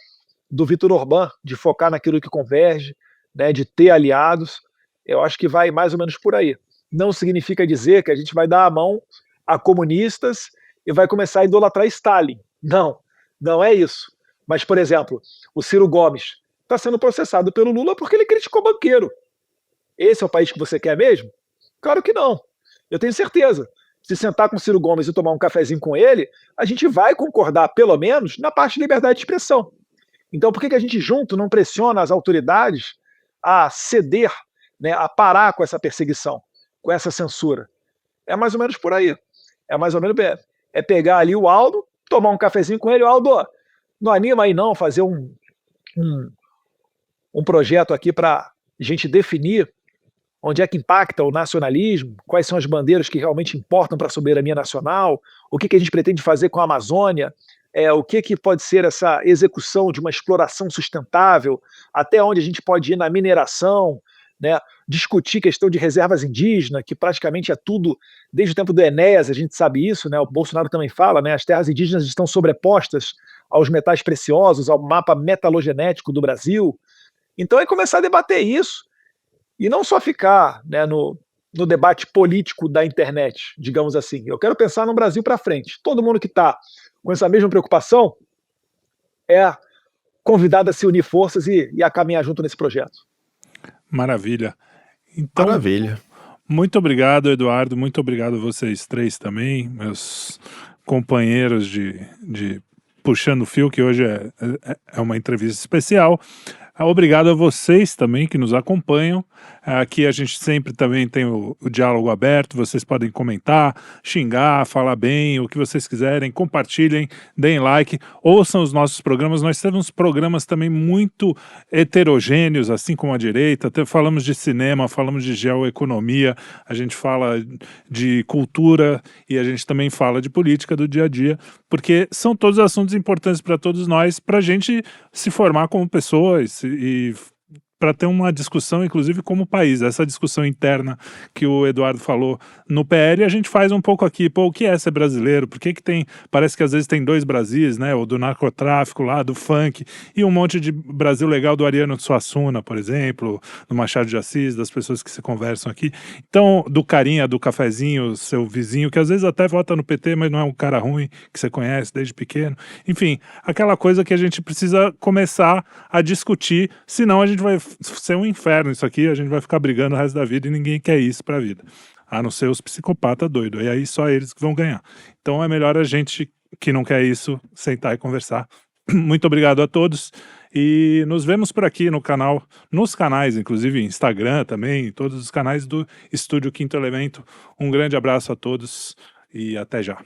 do Viktor Orbán, de focar naquilo que converge, né, de ter aliados. Eu acho que vai mais ou menos por aí. Não significa dizer que a gente vai dar a mão a comunistas e vai começar a idolatrar Stalin. Não, não é isso. Mas, por exemplo, o Ciro Gomes está sendo processado pelo Lula porque ele criticou banqueiro. Esse é o país que você quer mesmo? Claro que não. Eu tenho certeza. Se sentar com o Ciro Gomes e tomar um cafezinho com ele, a gente vai concordar, pelo menos, na parte de liberdade de expressão. Então, por que a gente junto não pressiona as autoridades a ceder, né, a parar com essa perseguição, com essa censura? É mais ou menos por aí. É mais ou menos pegar ali o Aldo, tomar um cafezinho com ele. Aldo, não anima aí não fazer um projeto aqui para a gente definir onde é que impacta o nacionalismo, quais são as bandeiras que realmente importam para a soberania nacional, o que a gente pretende fazer com a Amazônia, o que pode ser essa execução de uma exploração sustentável, até onde a gente pode ir na mineração, né? Discutir questão de reservas indígenas, que praticamente é tudo, desde o tempo do Enéas, a gente sabe isso, né? O Bolsonaro também fala, né? As terras indígenas estão sobrepostas aos metais preciosos, ao mapa metalogenético do Brasil. Então é começar a debater isso, e não só ficar, né, no debate político da internet, digamos assim. Eu quero pensar no Brasil para frente. Todo mundo que está com essa mesma preocupação é convidado a se unir forças e a caminhar junto nesse projeto. Maravilha. Então, Maravilha. Muito obrigado, Eduardo. Muito obrigado a vocês três também, meus companheiros de Puxando o Fio, que hoje é uma entrevista especial. Obrigado a vocês também que nos acompanham. Aqui a gente sempre também tem o diálogo aberto, vocês podem comentar, xingar, falar bem, o que vocês quiserem, compartilhem, deem like, ouçam os nossos programas. Nós temos programas também muito heterogêneos, assim como a direita. Falamos de cinema, falamos de geoeconomia, a gente fala de cultura e a gente também fala de política do dia a dia, porque são todos assuntos importantes para todos nós, para a gente se formar como pessoas e para ter uma discussão, inclusive como país, essa discussão interna que o Eduardo falou no PL, a gente faz um pouco aqui. Pô, o que é ser brasileiro? Por que tem, parece que às vezes tem dois Brasis, né? O do narcotráfico lá, do funk, e um monte de Brasil legal do Ariano Suassuna, por exemplo, do Machado de Assis, das pessoas que se conversam aqui. Então, do carinha, do cafezinho, seu vizinho, que às vezes até vota no PT, mas não é um cara ruim, que você conhece desde pequeno. Enfim, aquela coisa que a gente precisa começar a discutir, senão a gente vai ser um inferno isso aqui, a gente vai ficar brigando o resto da vida e ninguém quer isso pra vida, a não ser os psicopatas doidos, e aí só eles que vão ganhar. Então é melhor a gente que não quer isso sentar e conversar. Muito obrigado a todos e nos vemos por aqui no canal, nos canais, inclusive Instagram também, todos os canais do Estúdio Quinto Elemento. Um grande abraço a todos e até já.